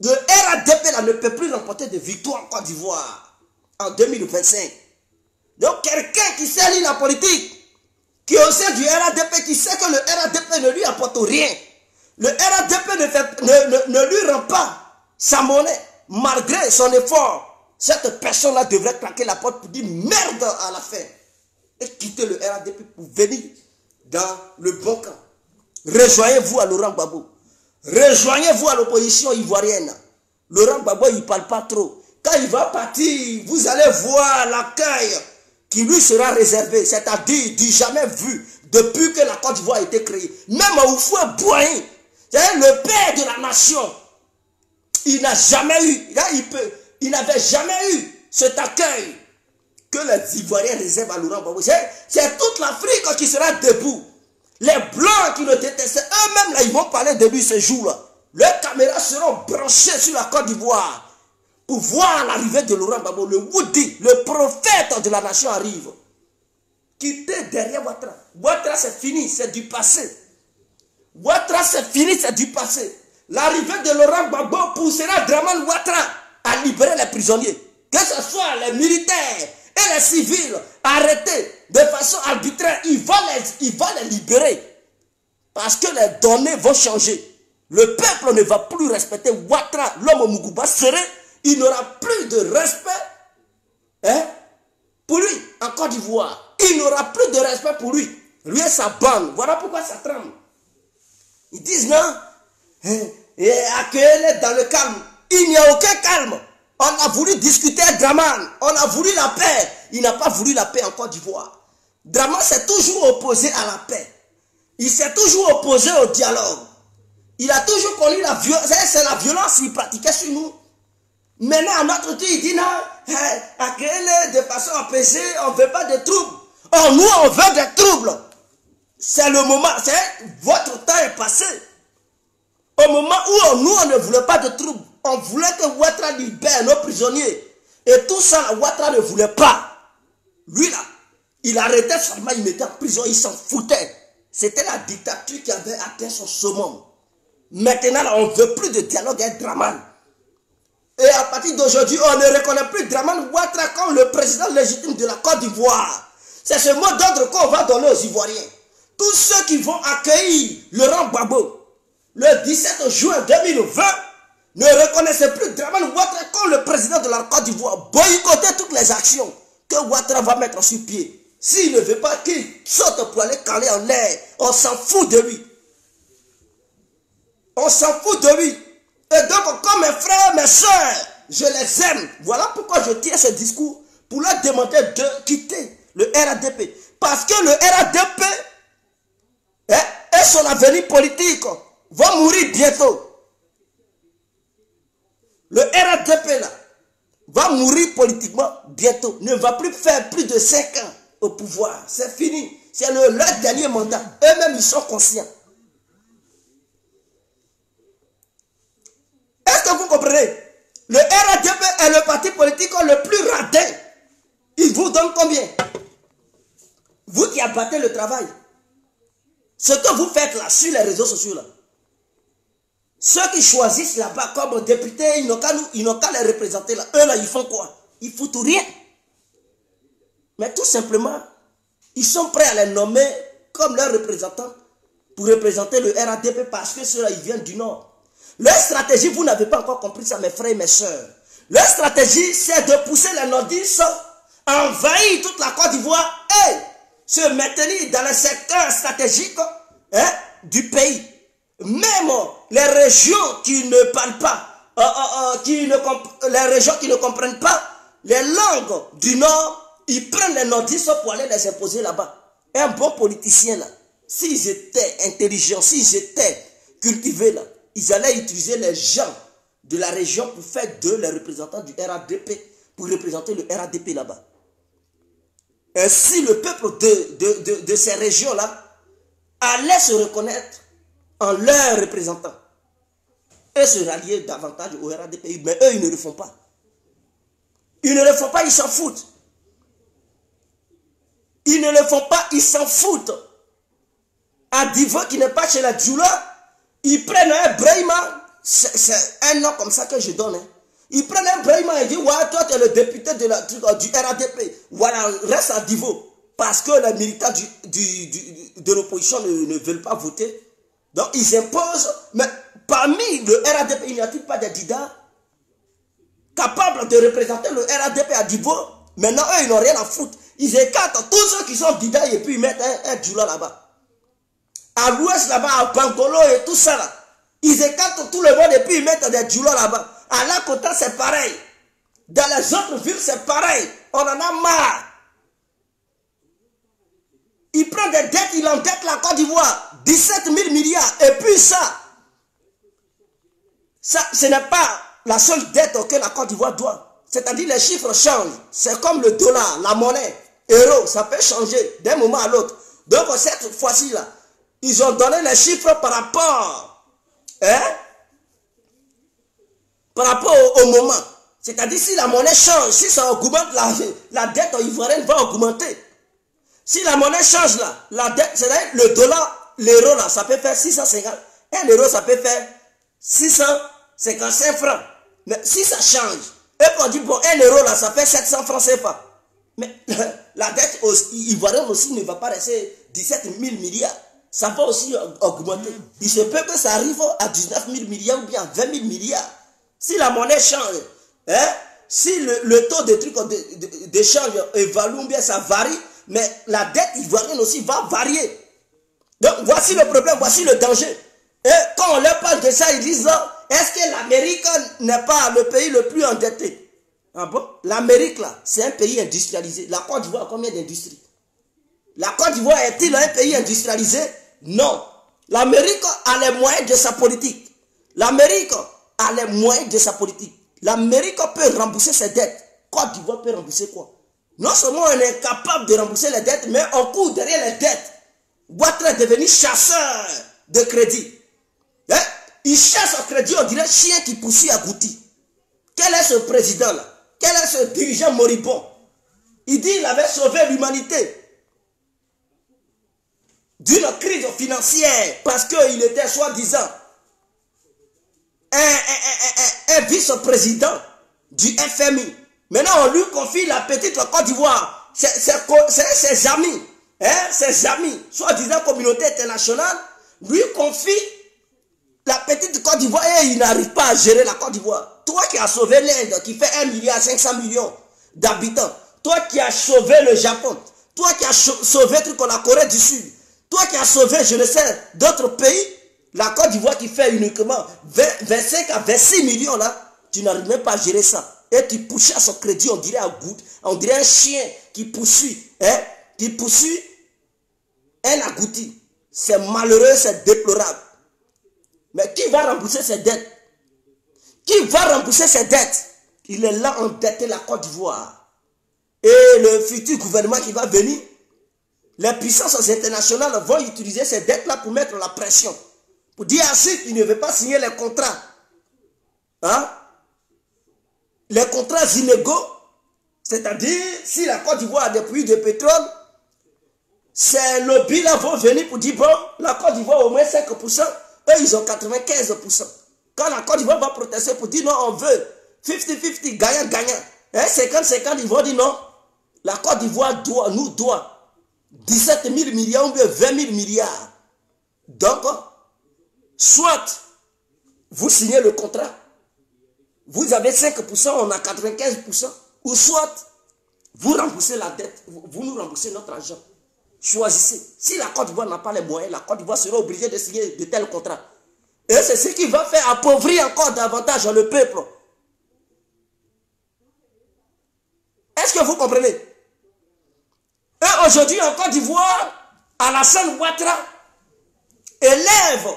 Le RADP là, ne peut plus remporter de victoire en Côte d'Ivoire en 2025. Donc quelqu'un qui sait lire la politique, qui est au sein du RADP, qui sait que le RADP ne lui apporte rien. Le RADP ne lui rend pas sa monnaie, malgré son effort. Cette personne-là devrait claquer la porte pour dire merde à la fin. Et quitter le RADP pour venir dans le bon camp. Rejoignez-vous à Laurent Gbagbo. Rejoignez-vous à l'opposition ivoirienne. Laurent Gbagbo, il ne parle pas trop. Quand il va partir, vous allez voir l'accueil qui lui sera réservé, c'est-à-dire du jamais vu depuis que la Côte d'Ivoire a été créée. Même Houphouët Boigny, le père de la nation, il n'a jamais eu, là, il n'avait jamais eu cet accueil que les Ivoiriens réservent à Laurent Gbagbo. C'est toute l'Afrique qui sera debout. Les Blancs qui le détestaient, eux-mêmes, là, ils vont parler de lui ce jour-là. Leurs caméras seront branchées sur la Côte d'Ivoire pour voir l'arrivée de Laurent Gbagbo. Le Woody, le prophète de la nation arrive. quitter derrière Ouattara. Ouattara, c'est fini, c'est du passé. Ouattara, c'est fini, c'est du passé. L'arrivée de Laurent Gbagbo poussera Dramane Ouattara à libérer les prisonniers. Que ce soit les militaires et les civils arrêtés de façon arbitraire, il va les libérer. Parce que les données vont changer. Le peuple ne va plus respecter Ouattara, l'homme au Mougouba serré. Il n'aura plus de respect pour lui en Côte d'Ivoire. Il n'aura plus de respect pour lui. Lui et sa bande. Voilà pourquoi ça tremble. Ils disent non. Accueillez-les dans le calme. Il n'y a aucun calme. On a voulu discuter avec Dramane. On a voulu la paix. Il n'a pas voulu la paix en Côte d'Ivoire. Dramane s'est toujours opposé à la paix. Il s'est toujours opposé au dialogue. Il a toujours connu la violence. C'est la violence qu'il pratiquait sur nous. Maintenant, à notre tour, il dit non, accueillez-les de façon apaisée, on ne veut pas de troubles. Oh, nous, on veut des troubles. C'est le moment, votre temps est passé. Au moment où nous, on ne voulait pas de troubles, on voulait que Ouattara libère nos prisonniers. Et tout ça, Ouattara ne voulait pas. Lui, là, il arrêtait seulement, il mettait en prison, il s'en foutait. C'était la dictature qui avait atteint son summum. Maintenant, là, on ne veut plus de dialogue avec Dramane. Et à partir d'aujourd'hui, on ne reconnaît plus Dramane Ouattara comme le président légitime de la Côte d'Ivoire. C'est ce mot d'ordre qu'on va donner aux Ivoiriens. Tous ceux qui vont accueillir Laurent Gbagbo le 17 juin 2020 ne reconnaissent plus Dramane Ouattara comme le président de la Côte d'Ivoire. Boycotter toutes les actions que Ouattara va mettre sur pied. S'il ne veut pas qu'il saute pour aller caler en l'air, on s'en fout de lui. On s'en fout de lui. Et donc, comme mes frères, mes soeurs, je les aime. Voilà pourquoi je tiens ce discours pour leur demander de quitter le RADP. Parce que le RADP et son avenir politique vont mourir bientôt. Le RADP là va mourir politiquement bientôt. Ne va plus faire plus de 5 ans au pouvoir. C'est fini. C'est leur dernier mandat. Eux-mêmes, ils sont conscients. Est-ce que vous comprenez? Le RADP est le parti politique le plus radin. Il vous donne combien? Vous qui abattez le travail. Ce que vous faites là, sur les réseaux sociaux là. Ceux qui choisissent là-bas comme députés, ils n'ont qu'à les représenter là. Eux là, ils font quoi? Ils foutent rien. Mais tout simplement, ils sont prêts à les nommer comme leurs représentants pour représenter le RADP parce que ceux-là, ils viennent du Nord. Leur stratégie, vous n'avez pas encore compris ça, mes frères et mes soeurs. Leur stratégie, c'est de pousser les nordistes, envahir toute la Côte d'Ivoire et se maintenir dans le secteur stratégique du pays. Même les régions qui ne parlent pas, les régions qui ne comprennent pas les langues du Nord, ils prennent les nordistes pour aller les imposer là-bas. Un bon politicien là, s'ils étaient intelligents, s'ils étaient cultivés là, ils allaient utiliser les gens de la région pour faire d'eux les représentants du RADP, pour représenter le RADP là-bas. Ainsi, le peuple de ces régions-là allait se reconnaître en leurs représentants et se rallier davantage au RADP. Mais eux, ils ne le font pas. Ils ne le font pas, ils s'en foutent. Ils ne le font pas, ils s'en foutent. À Divo qui n'est pas chez la Djoula, ils prennent un Brahima, c'est un nom comme ça que je donne. Hein. Ils prennent un Brahima et disent, ouais, toi tu es le député du RADP. Voilà, reste à Divo. Parce que les militants de l'opposition ne veulent pas voter. Donc ils imposent. Mais parmi le RADP, il n'y a-t-il pas des Dida capables de représenter le RADP à Divo? Maintenant, eux, ils n'ont rien à foutre. Ils écartent tous ceux qui sont Dida et puis ils mettent un Djoula là-bas. À l'ouest là-bas, à Bangolo et tout ça là. Ils écartent tout le monde et puis ils mettent des Djoula là-bas. À Lakota, c'est pareil. Dans les autres villes, c'est pareil. On en a marre. Ils prennent des dettes, ils endettent la Côte d'Ivoire. 17 000 milliards. Et puis ça, ce n'est pas la seule dette que la Côte d'Ivoire doit. C'est-à-dire les chiffres changent. C'est comme le dollar, la monnaie, euro, ça peut changer d'un moment à l'autre. Donc cette fois-ci là, ils ont donné les chiffres par rapport, au moment. C'est-à-dire si la monnaie change, si ça augmente, la dette ivoirienne va augmenter. Si la monnaie change là, la dette, c'est-à-dire le dollar, l'euro là, ça peut faire 650. 1 euro, ça peut faire 655 francs. Mais si ça change, et qu'on dit, bon, 1 euro là, ça fait 700 francs CFA. Mais la dette ivoirienne aussi ne va pas rester 17 000 milliards. Ça va aussi augmenter. Il se peut que ça arrive à 19 000 milliards ou bien 20 000 milliards. Si la monnaie change, hein, si le taux de trucs d'échange évalue ou bien ça varie, mais la dette ivoirienne aussi va varier. Donc voici le problème, voici le danger. Et quand on leur parle de ça, ils disent, est-ce que l'Amérique n'est pas le pays le plus endetté? Ah bon? L'Amérique là, c'est un pays industrialisé. La Côte d'Ivoire a combien d'industries? La Côte d'Ivoire est-il un pays industrialisé? Non. L'Amérique a les moyens de sa politique. L'Amérique a les moyens de sa politique. L'Amérique peut rembourser ses dettes. Côte d'Ivoire peut rembourser quoi? Non seulement on est capable de rembourser les dettes, mais on court derrière les dettes. Ouattara est devenu chasseur de crédit. Hein? Il chasse au crédit, on dirait chien qui poursuit Agouti. Quel est ce président-là? Quel est ce dirigeant moribond? Il dit qu'il avait sauvé l'humanité d'une crise financière parce qu'il était soi-disant un vice-président du FMI. Maintenant, on lui confie la petite Côte d'Ivoire. C'est ses amis, hein, ses amis, soi-disant communauté internationale, lui confie la petite Côte d'Ivoire et il n'arrive pas à gérer la Côte d'Ivoire. Toi qui as sauvé l'Inde, qui fait 1,5 milliard d'habitants, toi qui as sauvé le Japon, toi qui as sauvé la Corée du Sud, toi qui as sauvé, je ne sais, d'autres pays, la Côte d'Ivoire qui fait uniquement 25 à 26 millions là, tu n'arrives même pas à gérer ça. Et tu pousses à son crédit, on dirait un chien qui poursuit, hein, qui poursuit un agouti. C'est malheureux, c'est déplorable. Mais qui va rembourser ses dettes? Qui va rembourser ses dettes? Il est là endetté la Côte d'Ivoire. Et le futur gouvernement qui va venir, les puissances internationales vont utiliser ces dettes-là pour mettre la pression. Pour dire à ceux qui ne veulent pas signer les contrats. Hein? Les contrats illégaux, c'est-à-dire, si la Côte d'Ivoire a des puits de pétrole, ces lobbies-là vont venir pour dire, bon, la Côte d'Ivoire au moins 5%, eux ils ont 95%. Quand la Côte d'Ivoire va protester pour dire non, on veut 50-50, gagnant-gagnant, 50-50, ils vont dire non, la Côte d'Ivoire nous doit 17 000 milliards ou bien 20 000 milliards. Donc, soit vous signez le contrat, vous avez 5%, on a 95%, ou soit vous remboursez la dette, vous nous remboursez notre argent. Choisissez. Si la Côte d'Ivoire n'a pas les moyens, la Côte d'Ivoire sera obligée de signer de tels contrats. Et c'est ce qui va faire appauvrir encore davantage le peuple. Est-ce que vous comprenez? Et aujourd'hui en Côte d'Ivoire, Alassane Ouattara élève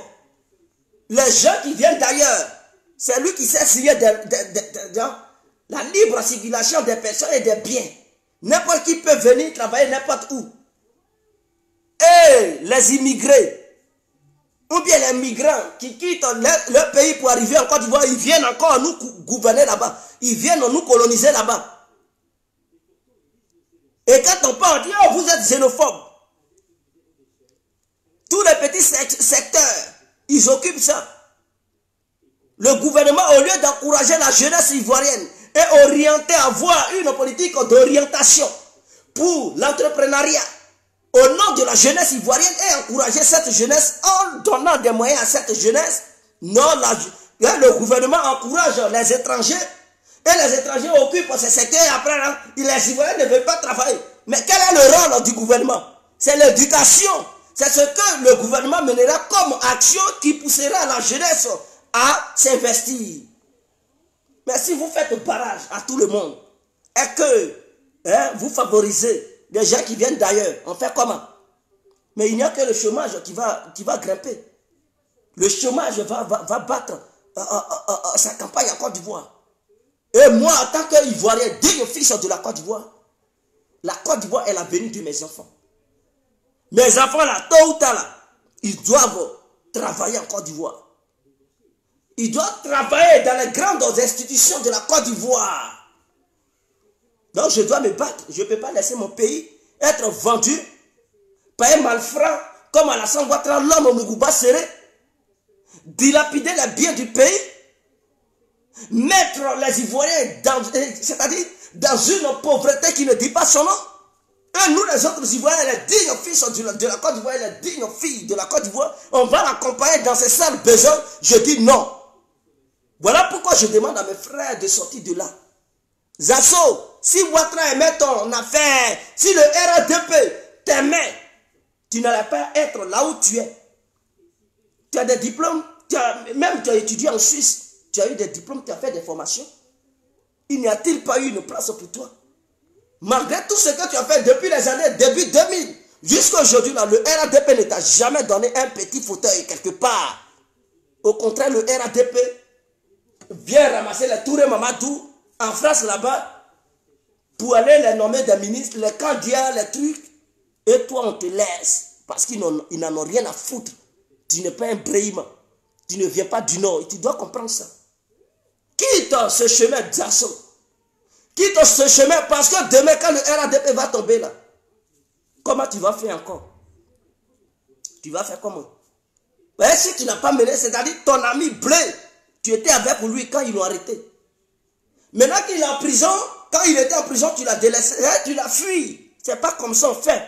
les gens qui viennent d'ailleurs. C'est lui qui sait signer la libre circulation des personnes et des biens. N'importe qui peut venir travailler n'importe où. Et les immigrés, ou bien les migrants qui quittent leur pays pour arriver en Côte d'Ivoire, ils viennent encore nous gouverner là-bas. Ils viennent nous coloniser là-bas. Et quand on parle, on dit, oh, vous êtes xénophobe. Tous les petits secteurs, ils occupent ça. Le gouvernement, au lieu d'encourager la jeunesse ivoirienne et orienter, avoir une politique d'orientation pour l'entrepreneuriat, au nom de la jeunesse ivoirienne et encourager cette jeunesse en donnant des moyens à cette jeunesse, non, le gouvernement encourage les étrangers et les étrangers occupent ces secteurs et après, les Ivoiriens ne veulent pas travailler. Mais quel est le rôle du gouvernement? C'est l'éducation. C'est ce que le gouvernement mènera comme action qui poussera la jeunesse à s'investir. Mais si vous faites barrage à tout le monde et que vous favorisez des gens qui viennent d'ailleurs, on fait comment? Mais il n'y a que le chômage qui va grimper. Le chômage va battre sa campagne en Côte d'Ivoire. Et moi, en tant qu'Ivoirien, digne fils de la Côte d'Ivoire, la Côte d'Ivoire est l'avenir de mes enfants. Mes enfants, là, tôt ou tard, là, ils doivent travailler en Côte d'Ivoire. Ils doivent travailler dans les grandes institutions de la Côte d'Ivoire. Donc je dois me battre. Je ne peux pas laisser mon pays être vendu par un malfrat comme Alassane Ouattara, l'homme au Mougouba serré, dilapider les biens du pays, mettre les Ivoiriens c'est-à-dire dans une pauvreté qui ne dit pas son nom. Et nous, les autres Ivoiriens, les dignes fils de la Côte d'Ivoire, les dignes filles de la Côte d'Ivoire, on va l'accompagner dans ses sales besoins. Je dis non. Voilà pourquoi je demande à mes frères de sortir de là. Zasso, si Ouattara aimait ton affaire, si le RDP t'aimait, tu n'allais pas être là où tu es. Tu as des diplômes, même tu as étudié en Suisse, tu as eu des diplômes, tu as fait des formations. Il n'y a-t-il pas eu une place pour toi? Malgré tout ce que tu as fait depuis les années début 2000, jusqu'à aujourd'hui, le RADP ne t'a jamais donné un petit fauteuil quelque part. Au contraire, le RADP vient ramasser les Touré Mamadou en France là-bas pour aller les nommer des ministres, les candidats, les trucs. Et toi, on te laisse parce qu'ils n'en ont rien à foutre. Tu n'es pas un Brahima. Tu ne viens pas du Nord et tu dois comprendre ça. Quitte ce chemin d'assaut. Quitte ce chemin parce que demain, quand le RADP va tomber là, comment tu vas faire encore? Tu vas faire comment? Mais si tu n'as pas mené, c'est-à-dire ton ami Blé, tu étais avec lui quand ils l'ont arrêté. Maintenant qu'il est en prison, quand il était en prison, tu l'as délaissé, tu l'as fui. C'est pas comme ça on fait.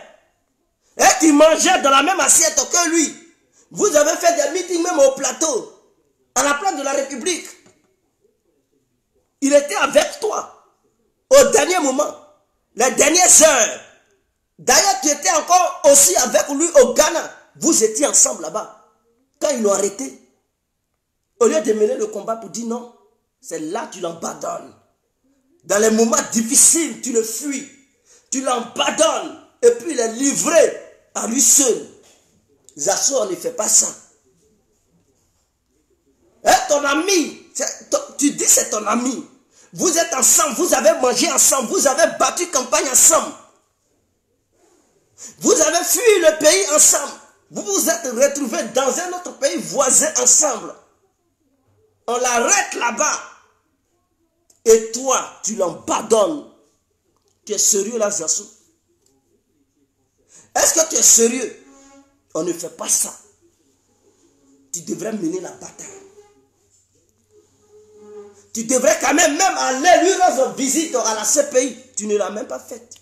Et tu mangeais dans la même assiette que lui. Vous avez fait des meetings même au plateau, à la place de la République. Il était avec toi. Au dernier moment, les dernières heures. D'ailleurs, tu étais encore aussi avec lui au Ghana. Vous étiez ensemble là-bas. Quand ils l'ont arrêté, au lieu de mener le combat pour dire non, c'est là que tu l'abandonnes. Dans les moments difficiles, tu le fuis. Tu l'abandonnes. Et puis il est livré à lui seul. Zasso, on ne fait pas ça. Et ton ami, tu dis c'est ton ami. Vous êtes ensemble, vous avez mangé ensemble, vous avez battu campagne ensemble. Vous avez fui le pays ensemble. Vous vous êtes retrouvés dans un autre pays voisin ensemble. On l'arrête là-bas. Et toi, tu l'abandonnes. Tu es sérieux là, Zasso? Est-ce que tu es sérieux? On ne fait pas ça. Tu devrais mener la bataille. Tu devrais quand même aller lui rendre visite à la CPI. Tu ne l'as même pas faite.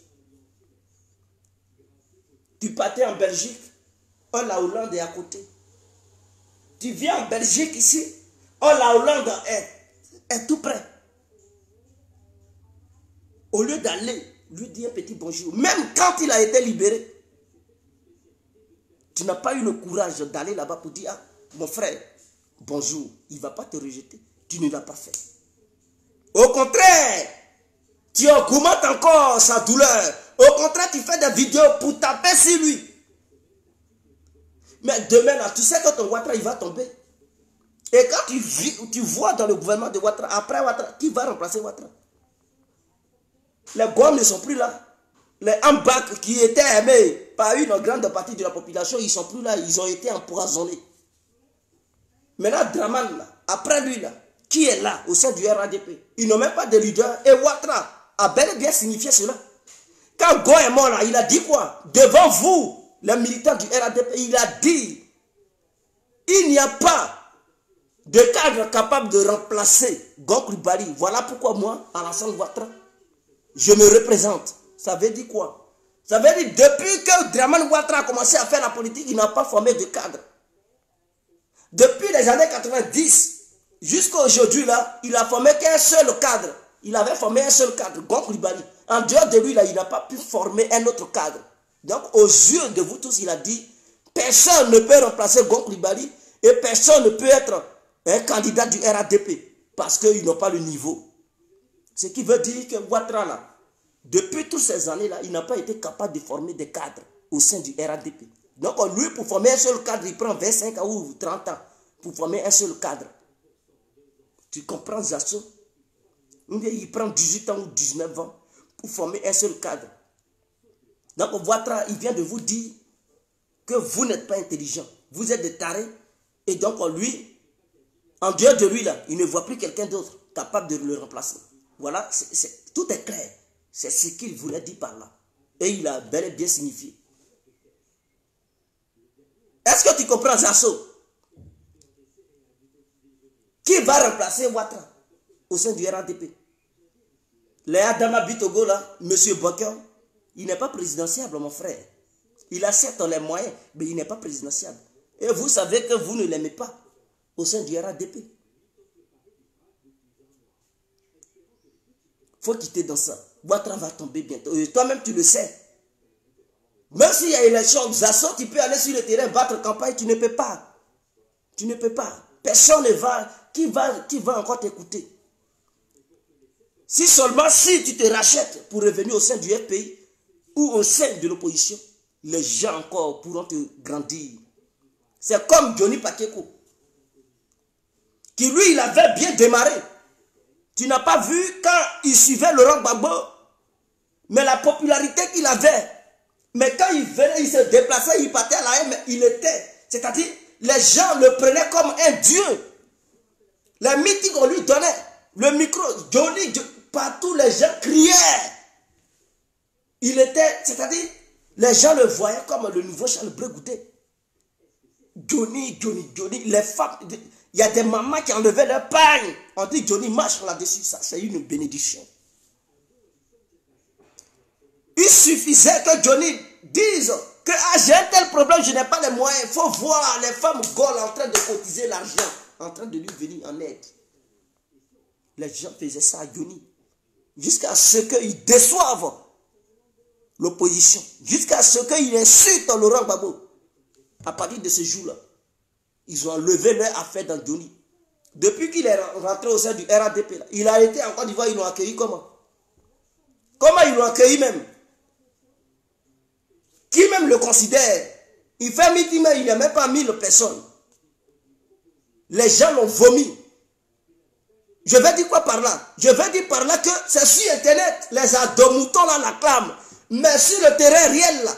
Tu partais en Belgique. La Hollande est à côté. Tu viens en Belgique ici. La Hollande est tout près. Au lieu d'aller lui dire un petit bonjour, même quand il a été libéré, tu n'as pas eu le courage d'aller là-bas pour dire, ah, mon frère, bonjour, il ne va pas te rejeter. Tu ne l'as pas fait. Au contraire, tu augmentes encore sa douleur. Au contraire, tu fais des vidéos pour taper sur lui. Mais demain, là, tu sais que ton Ouattara, il va tomber. Et quand tu vois dans le gouvernement de Ouattara, après Ouattara, qui va remplacer Ouattara? Les Gom ne sont plus là. Les Ambak qui étaient aimés par une grande partie de la population, ils ne sont plus là. Ils ont été empoisonnés. Maintenant, Draman, là, après lui, là, qui est là au sein du RADP? Ils n'ont même pas de leader. Et Ouattara a bel et bien signifié cela. Quand Go est mort là, il a dit quoi? Devant vous, les militants du RADP, il a dit, il n'y a pas de cadre capable de remplacer Gon Coulibaly. Voilà pourquoi moi, Alassane Ouattara, je me représente. Ça veut dire quoi? Ça veut dire depuis que Draman Ouattara a commencé à faire la politique, il n'a pas formé de cadre. Depuis les années 90, jusqu'à aujourd'hui, là, il a formé qu'un seul cadre. Il avait formé un seul cadre, Gon Coulibaly. En dehors de lui, là, il n'a pas pu former un autre cadre. Donc, aux yeux de vous tous, il a dit, personne ne peut remplacer Gon Coulibaly et personne ne peut être un candidat du RADP parce qu'ils n'ont pas le niveau. Ce qui veut dire que Ouattara, là, depuis toutes ces années-là, il n'a pas été capable de former des cadres au sein du RADP. Donc, lui, pour former un seul cadre, il prend 25 ans ou 30 ans pour former un seul cadre. Tu comprends, Zasso? Il prend 18 ans ou 19 ans pour former un seul cadre. Donc, Ouattara, il vient de vous dire que vous n'êtes pas intelligent. Vous êtes des tarés. Et donc, lui, en dehors de lui, là, il ne voit plus quelqu'un d'autre capable de le remplacer. Voilà, tout est clair. C'est ce qu'il voulait dire par là. Et il a bel et bien signifié. Est-ce que tu comprends Zasso? Qui va remplacer Ouattara au sein du RADP? Les Adama Bitogo là, M. Boker, il n'est pas présidentiable, mon frère. Il a certes les moyens, mais il n'est pas présidentiable. Et vous savez que vous ne l'aimez pas au sein du RADP. Il faut quitter dans ça. Ouattara va tomber bientôt. Et toi-même, tu le sais. Même s'il y a élection, Zasso, tu peux aller sur le terrain, battre campagne, tu ne peux pas. Tu ne peux pas. Personne ne va. Qui va encore t'écouter? Si seulement si tu te rachètes pour revenir au sein du FPI ou au sein de l'opposition, les gens encore pourront te grandir. C'est comme Johnny Pakeko, qui lui, il avait bien démarré. Tu n'as pas vu quand il suivait Laurent Gbagbo, mais la popularité qu'il avait. Mais quand il venait, il se déplaçait, il partait à la haine, il était. C'est-à-dire, les gens le prenaient comme un dieu. Les meetings, on lui donnait le micro. Johnny, partout, les gens criaient. Il était, c'est-à-dire, les gens le voyaient comme le nouveau Charles Bregoudé. Johnny, les femmes, il y a des mamans qui enlevaient leur pagne. On dit Johnny marche là-dessus, ça c'est une bénédiction. Il suffisait que Johnny dise que j'ai un tel problème, je n'ai pas les moyens. Il faut voir les femmes gaules en train de cotiser l'argent, en train de lui venir en aide. Les gens faisaient ça à Johnny. Jusqu'à ce qu'ils déçoivent l'opposition. Jusqu'à ce qu'ils insultent Laurent Gbagbo. À partir de ce jour-là, ils ont enlevé leur affaire dans Johnny. Depuis qu'il est rentré au sein du RADP, là, il a été en Côte d'Ivoire, ils l'ont accueilli comment? Comment ils l'ont accueilli même? Qui même le considère? Il fait meeting, mais il n'y a même pas 1000 personnes. Les gens l'ont vomi. Je vais dire quoi par là? Je vais dire par là que c'est sur Internet, les adomoutons là l'acclament. Mais sur le terrain réel là,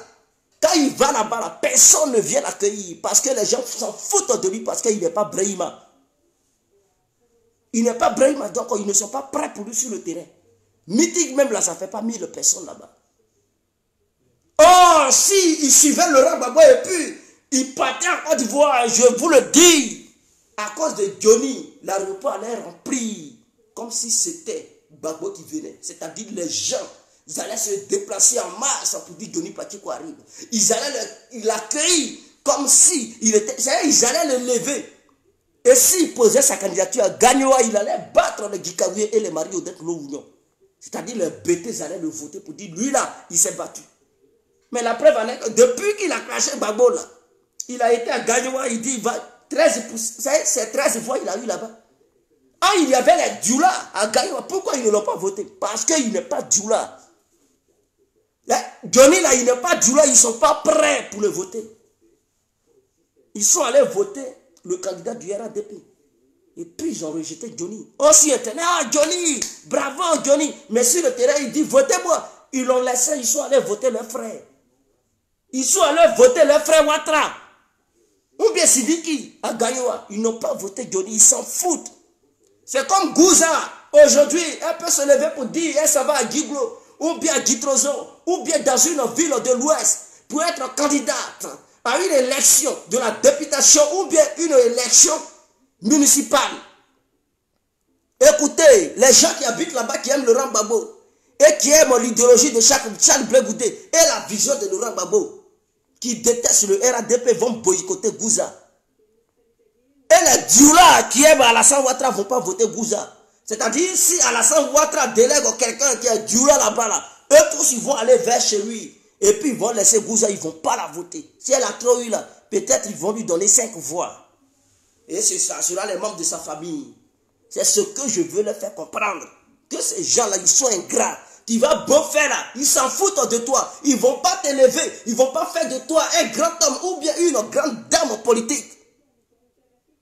quand il va là-bas, là, personne ne vient l'accueillir parce que les gens s'en foutent de lui parce qu'il n'est pas Brahima. Il n'est pas Brahima, donc ils ne sont pas prêts pour lui sur le terrain. Meeting même là, ça ne fait pas 1000 personnes là-bas. Oh, si il suivait Laurent Gbagbo et puis il partait en Côte d'Ivoire, je vous le dis, à cause de Johnny, l'aéroport allait remplir comme si c'était Gbagbo qui venait. C'est-à-dire les gens, ils allaient se déplacer en masse pour dire Johnny Pakeko arrive. Ils allaient l'accueillir comme si il était. Ils allaient le lever. Et s'il posait sa candidature à Gagnoa, il allait battre les Gikaoué et les Marie Odette Lounion. C'est-à-dire les bêtés, ils allaient le voter pour dire lui là, il s'est battu. Mais la preuve en est que depuis qu'il a craché Gbagbo là, il a été à Gagnoa, il dit il va 13 c'est 13 voix il a eu là-bas. Ah, il y avait les Djoula à Gagnoa. Pourquoi ils ne l'ont pas voté? Parce qu'il n'est pas Djoula. Johnny là, il n'est pas Djoula, ils ne sont pas prêts pour le voter. Ils sont allés voter le candidat du RADP. Et puis ils ont rejeté Johnny. Aussi internet, ah Johnny, bravo Johnny. Mais sur le terrain, il dit votez-moi. Ils l'ont laissé, ils sont allés voter leur frère. Ils sont allés voter leur frère Ouattara. Ou bien Sidiki à Gagnoa. Ils n'ont pas voté Johnny, ils s'en foutent. C'est comme Gouza. Aujourd'hui, elle peut se lever pour dire elle s'en va à Giglo, ou bien à Gitrozo, ou bien dans une ville de l'Ouest pour être candidate à une élection de la députation ou bien une élection municipale. Écoutez, les gens qui habitent là-bas, qui aiment Laurent Gbagbo et qui aiment l'idéologie de Charles Blegoudé et la vision de Laurent Gbagbo, qui détestent le RADP, vont boycotter Gouza. Et les Djoula qui aiment Alassane Ouattara ne vont pas voter Gouza. C'est-à-dire, si Alassane Ouattara délègue quelqu'un qui est Djoula là-bas, là, eux tous ils vont aller vers chez lui. Et puis ils vont laisser Gouza, ils ne vont pas la voter. Si elle a trop eu là, peut-être ils vont lui donner 5 voix. Et ça sera les membres de sa famille. C'est ce que je veux leur faire comprendre. Que ces gens-là, ils sont ingrats. Tu vas beau faire là, ils s'en foutent de toi. Ils ne vont pas t'élever. Ils ne vont pas faire de toi un grand homme ou bien une grande dame politique.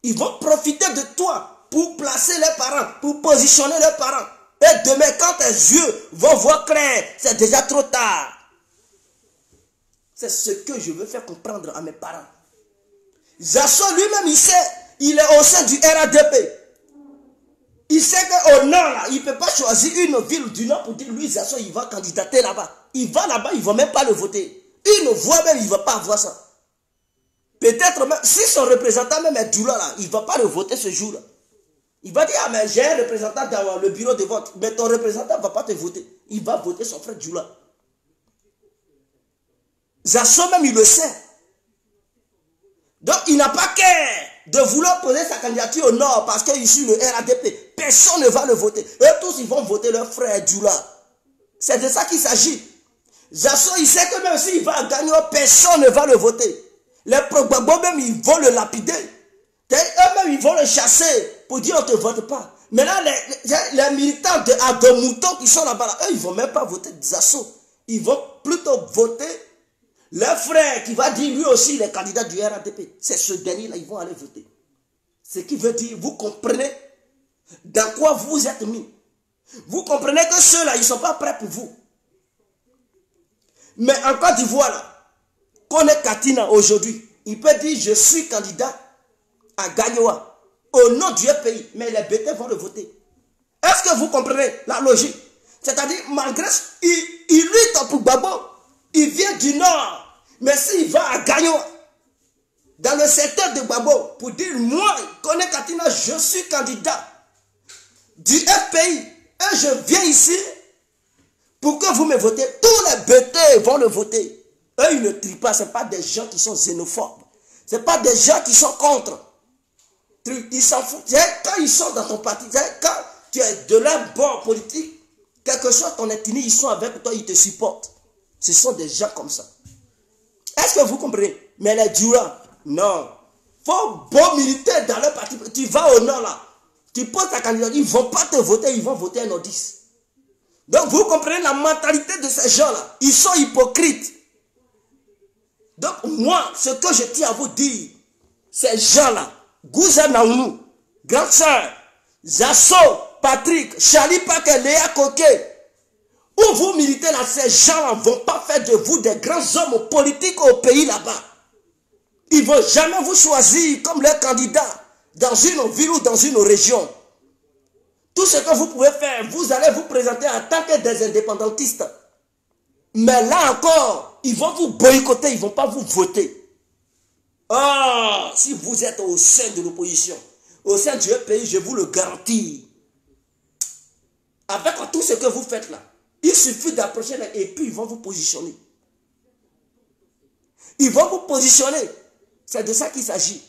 Ils vont profiter de toi pour placer leurs parents, pour positionner leurs parents. Et demain, quand tes yeux vont voir clair, c'est déjà trop tard. C'est ce que je veux faire comprendre à mes parents. Zasso lui-même, il sait, il est au sein du RADP. Il sait qu'au nord, là, il ne peut pas choisir une ville du nord pour dire, lui, Zasso, il va candidater là-bas. Il va là-bas, il ne va même pas le voter. Une voix même, il ne va pas avoir ça. Peut-être même, si son représentant même est Djoula là, il ne va pas le voter ce jour-là. Il va dire, ah mais j'ai un représentant dans le bureau de vote, mais ton représentant ne va pas te voter. Il va voter son frère Djoula. Zasso même, il le sait. Donc, il n'a pas qu'à de vouloir poser sa candidature au Nord parce qu'il suit le RADP. Personne ne va le voter. Eux tous, ils vont voter leur frère Djoula. C'est de ça qu'il s'agit. Zasso, il sait que même s'il va gagner, personne ne va le voter. Les Gbagbo même, ils vont le lapider. Eux-mêmes, ils vont le chasser pour dire on ne te vote pas. Maintenant, les militants de Adomouton qui sont là-bas, là, eux, ils ne vont même pas voter Zasso. Ils vont plutôt voter leur frère qui va dire lui aussi les candidats du RADP. C'est ce dernier-là, ils vont aller voter. Ce qui veut dire, vous comprenez dans quoi vous êtes mis. Vous comprenez que ceux-là, ils ne sont pas prêts pour vous. Mais en Côte d'Ivoire, là, qu'on est Katina aujourd'hui, il peut dire je suis candidat à Gagnoa au nom du pays, mais les bêtés vont le voter. Est-ce que vous comprenez la logique? C'est-à-dire, malgré il lutte pour Gbagbo, il vient du nord, mais s'il va à Gagnoa, dans le secteur de Gbagbo, pour dire moi, Koné Katina, je suis candidat du FPI, et je viens ici pour que vous me votez, tous les bêtés vont le voter. Eux, ils ne trient pas, ce n'est pas des gens qui sont xénophobes. Ce n'est pas des gens qui sont contre. Ils s'en foutent. Quand ils sont dans ton parti, quand tu es de leur bord politique, quel que soit ton ethnie, ils sont avec toi, ils te supportent. Ce sont des gens comme ça. Est-ce que vous comprenez? Mais les Djoula, non. Il faut bon militer dans leur parti. Tu vas au nord là, tu poses ta candidature, ils ne vont pas te voter, ils vont voter un nordiste. Donc vous comprenez la mentalité de ces gens-là. Ils sont hypocrites. Donc moi, ce que je tiens à vous dire, ces gens-là, Gouza Naounou, Grande Sœur, Zasso, Patrick, Charlie Paquet, Léa Coquet, où vous militez là, ces gens-là ne vont pas faire de vous des grands hommes politiques au pays là-bas. Ils ne vont jamais vous choisir comme leur candidat dans une ville ou dans une région. Tout ce que vous pouvez faire, vous allez vous présenter en tant que des indépendantistes. Mais là encore, ils vont vous boycotter, ils ne vont pas vous voter. Ah, si vous êtes au sein de l'opposition, au sein du pays, je vous le garantis. Avec tout ce que vous faites là, il suffit d'approcher là et puis ils vont vous positionner. Ils vont vous positionner. C'est de ça qu'il s'agit.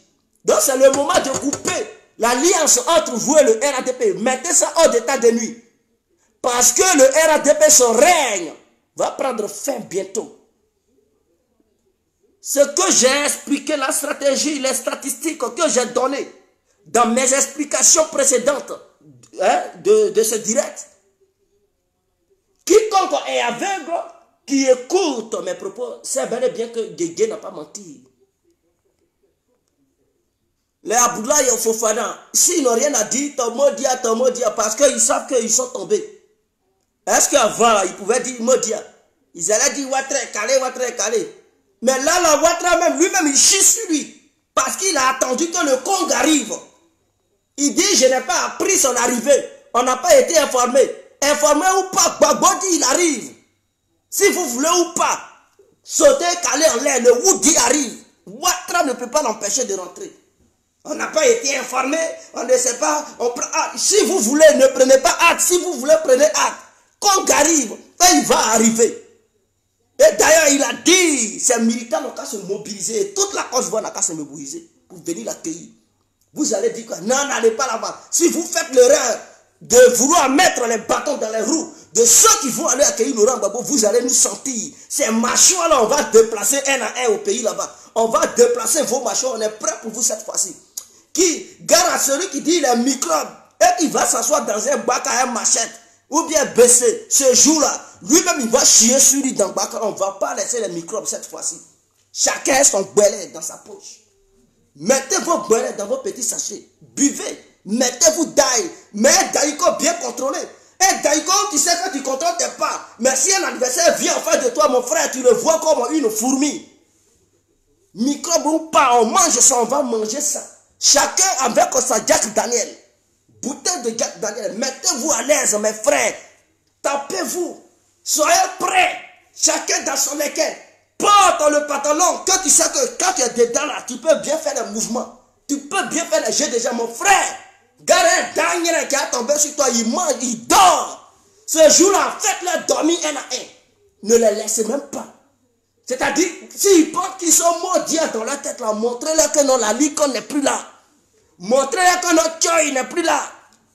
Donc c'est le moment de couper l'alliance entre vous et le RADP. Mettez ça hors d'état de nuit. Parce que le RADP, son règne, va prendre fin bientôt. Ce que j'ai expliqué, la stratégie, les statistiques que j'ai données dans mes explications précédentes de ce direct, quiconque est aveugle, qui écoute mes propos, c'est bel et bien que Guégué n'a pas menti. Les Abdoulaye et Fofana, s'ils n'ont rien à dire, Tomodia, parce qu'ils savent qu'ils sont tombés. Est-ce qu'avant, ils pouvaient dire Modia? Ils allaient dire Ouattara calé. Mais là, la Ouattara même, lui-même, il chie sur lui. Parce qu'il a attendu que le Congo arrive. Il dit, je n'ai pas appris son arrivée. On n'a pas été informé. Informé ou pas, Gbagbo dit, il arrive. Si vous voulez ou pas, sauter, caler en l'air, le Woudi arrive. Ouattara ne peut pas l'empêcher de rentrer. On n'a pas été informé, on ne sait pas. On prend acte. Si vous voulez, ne prenez pas acte. Si vous voulez, prenez acte. Congo arrive, il va arriver. Et d'ailleurs, il a dit, ces militants n'ont qu'à se mobiliser, toute la Côte d'Ivoire n'a qu'à se mobiliser pour venir l'accueillir. Vous allez dire quoi? Non, n'allez pas là-bas. Si vous faites l'erreur de vouloir mettre les bâtons dans les roues de ceux qui vont aller accueillir Laurent Gbagbo, vous allez nous sentir. Ces machos-là, on va déplacer un à un au pays là-bas. On va déplacer vos machos, on est prêt pour vous cette fois-ci. Qui garde à celui qui dit les microbes et qui va s'asseoir dans un bac à un machette ou bien baisser ce jour-là. Lui-même, il va chier sur lui dans le bac. On ne va pas laisser les microbes cette fois-ci. Chacun a son belé dans sa poche. Mettez vos belets dans vos petits sachets. Buvez. Mettez-vous d'ail. Mais un daïko bien contrôlé. Un daïko, tu sais que tu contrôles tes pas. Mais si un adversaire vient en face de toi, mon frère, tu le vois comme une fourmi. Microbe ou pas, on mange ça, on va manger ça. Chacun avec sa Jack Daniel. Bouteille de Jack Daniel. Mettez-vous à l'aise, mes frères. Tapez-vous. Soyez prêts. Chacun dans son équerre. Porte le pantalon, que tu sais que quand tu es dedans là, tu peux bien faire des mouvements. Tu peux bien faire les jeux déjà, mon frère. Regarde un dernier qui a tombé sur toi, il mange, il dort. Ce jour-là, faites-leur dormir un à un. Ne les laissez même pas. C'est-à-dire, s'ils pensent qu'ils sont maudits dans la tête là, montrez-leur que non, la Likon n'est plus là. Montrez-leur que notre Choi n'est plus là.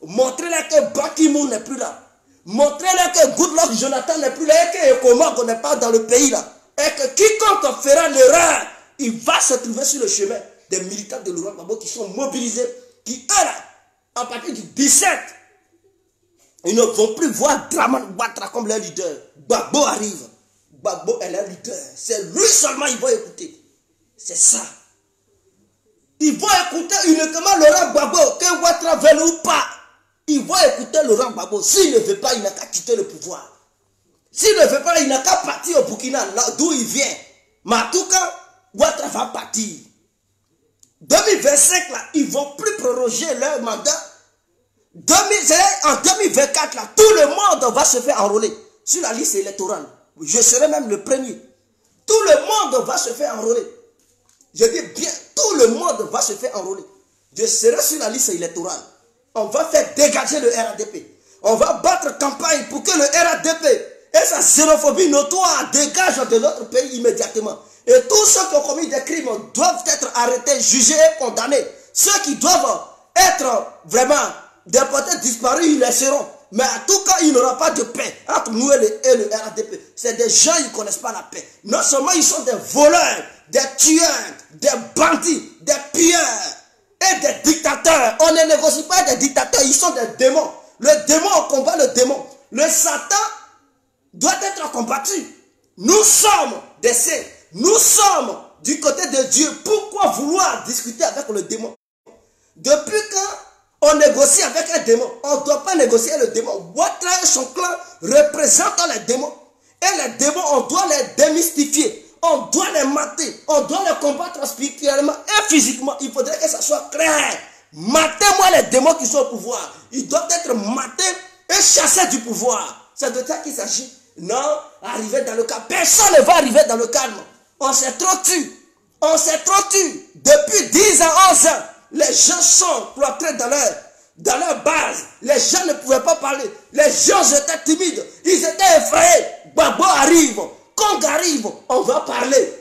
Montrez-leur que Ban Ki-moon n'est plus là. Montrez-leur que Goodluck Jonathan n'est plus là et que Ekomog n'est pas dans le pays là. Et que quiconque fera l'erreur, il va se trouver sur le chemin des militants de Laurent Gbagbo qui sont mobilisés, qui eux là, à partir du 17, ils ne vont plus voir Dramane Ouattara comme leur leader. Gbagbo arrive. Gbagbo est leur leader. C'est lui seulement ils vont écouter. C'est ça. Ils vont écouter uniquement Laurent Gbagbo, que Ouattara veut ou pas. Ils vont écouter Laurent Gbagbo. S'il ne veut pas, il n'a qu'à quitter le pouvoir. S'il ne veut pas, il n'a qu'à partir au Burkina, d'où il vient. Mais en tout cas, Ouattara va partir. 2025, là, ils ne vont plus proroger leur mandat. En 2024, là, tout le monde va se faire enrôler sur la liste électorale. Je serai même le premier. Tout le monde va se faire enrôler. Je dis bien, tout le monde va se faire enrôler. Je serai sur la liste électorale. On va faire dégager le RADP. On va battre campagne pour que le RADP et sa xénophobie notoire dégage de notre pays immédiatement. Et tous ceux qui ont commis des crimes doivent être arrêtés, jugés et condamnés. Ceux qui doivent être vraiment déportés, disparus, ils le seront. Mais en tout cas, il n'y aura pas de paix entre nous et le RADP. C'est des gens qui ne connaissent pas la paix. Non seulement ils sont des voleurs, des tueurs, des bandits, des pilleurs et des dictateurs. On ne négocie pas des dictateurs, ils sont des démons. Le démon, on combat le démon. Le Satan doit être combattu. Nous sommes des saints. Nous sommes du côté de Dieu. Pourquoi vouloir discuter avec le démon? Depuis quand on négocie avec un démon, on ne doit pas négocier le démon. Ouattara et son clan représentent les démons. Et les démons, on doit les démystifier. On doit les mater. On doit les combattre spirituellement et physiquement. Il faudrait que ça soit clair. Matez-moi les démons qui sont au pouvoir. Ils doivent être matés et chassés du pouvoir. C'est de ça qu'il s'agit. Non, arriver dans le calme. Personne ne va arriver dans le calme. On s'est trop tué. On s'est trop tué. Depuis 10 ans, 11 ans, les gens sont cloîtrés dans leur base. Les gens ne pouvaient pas parler. Les gens étaient timides. Ils étaient effrayés. Gbagbo arrive. Kong arrive. On va parler.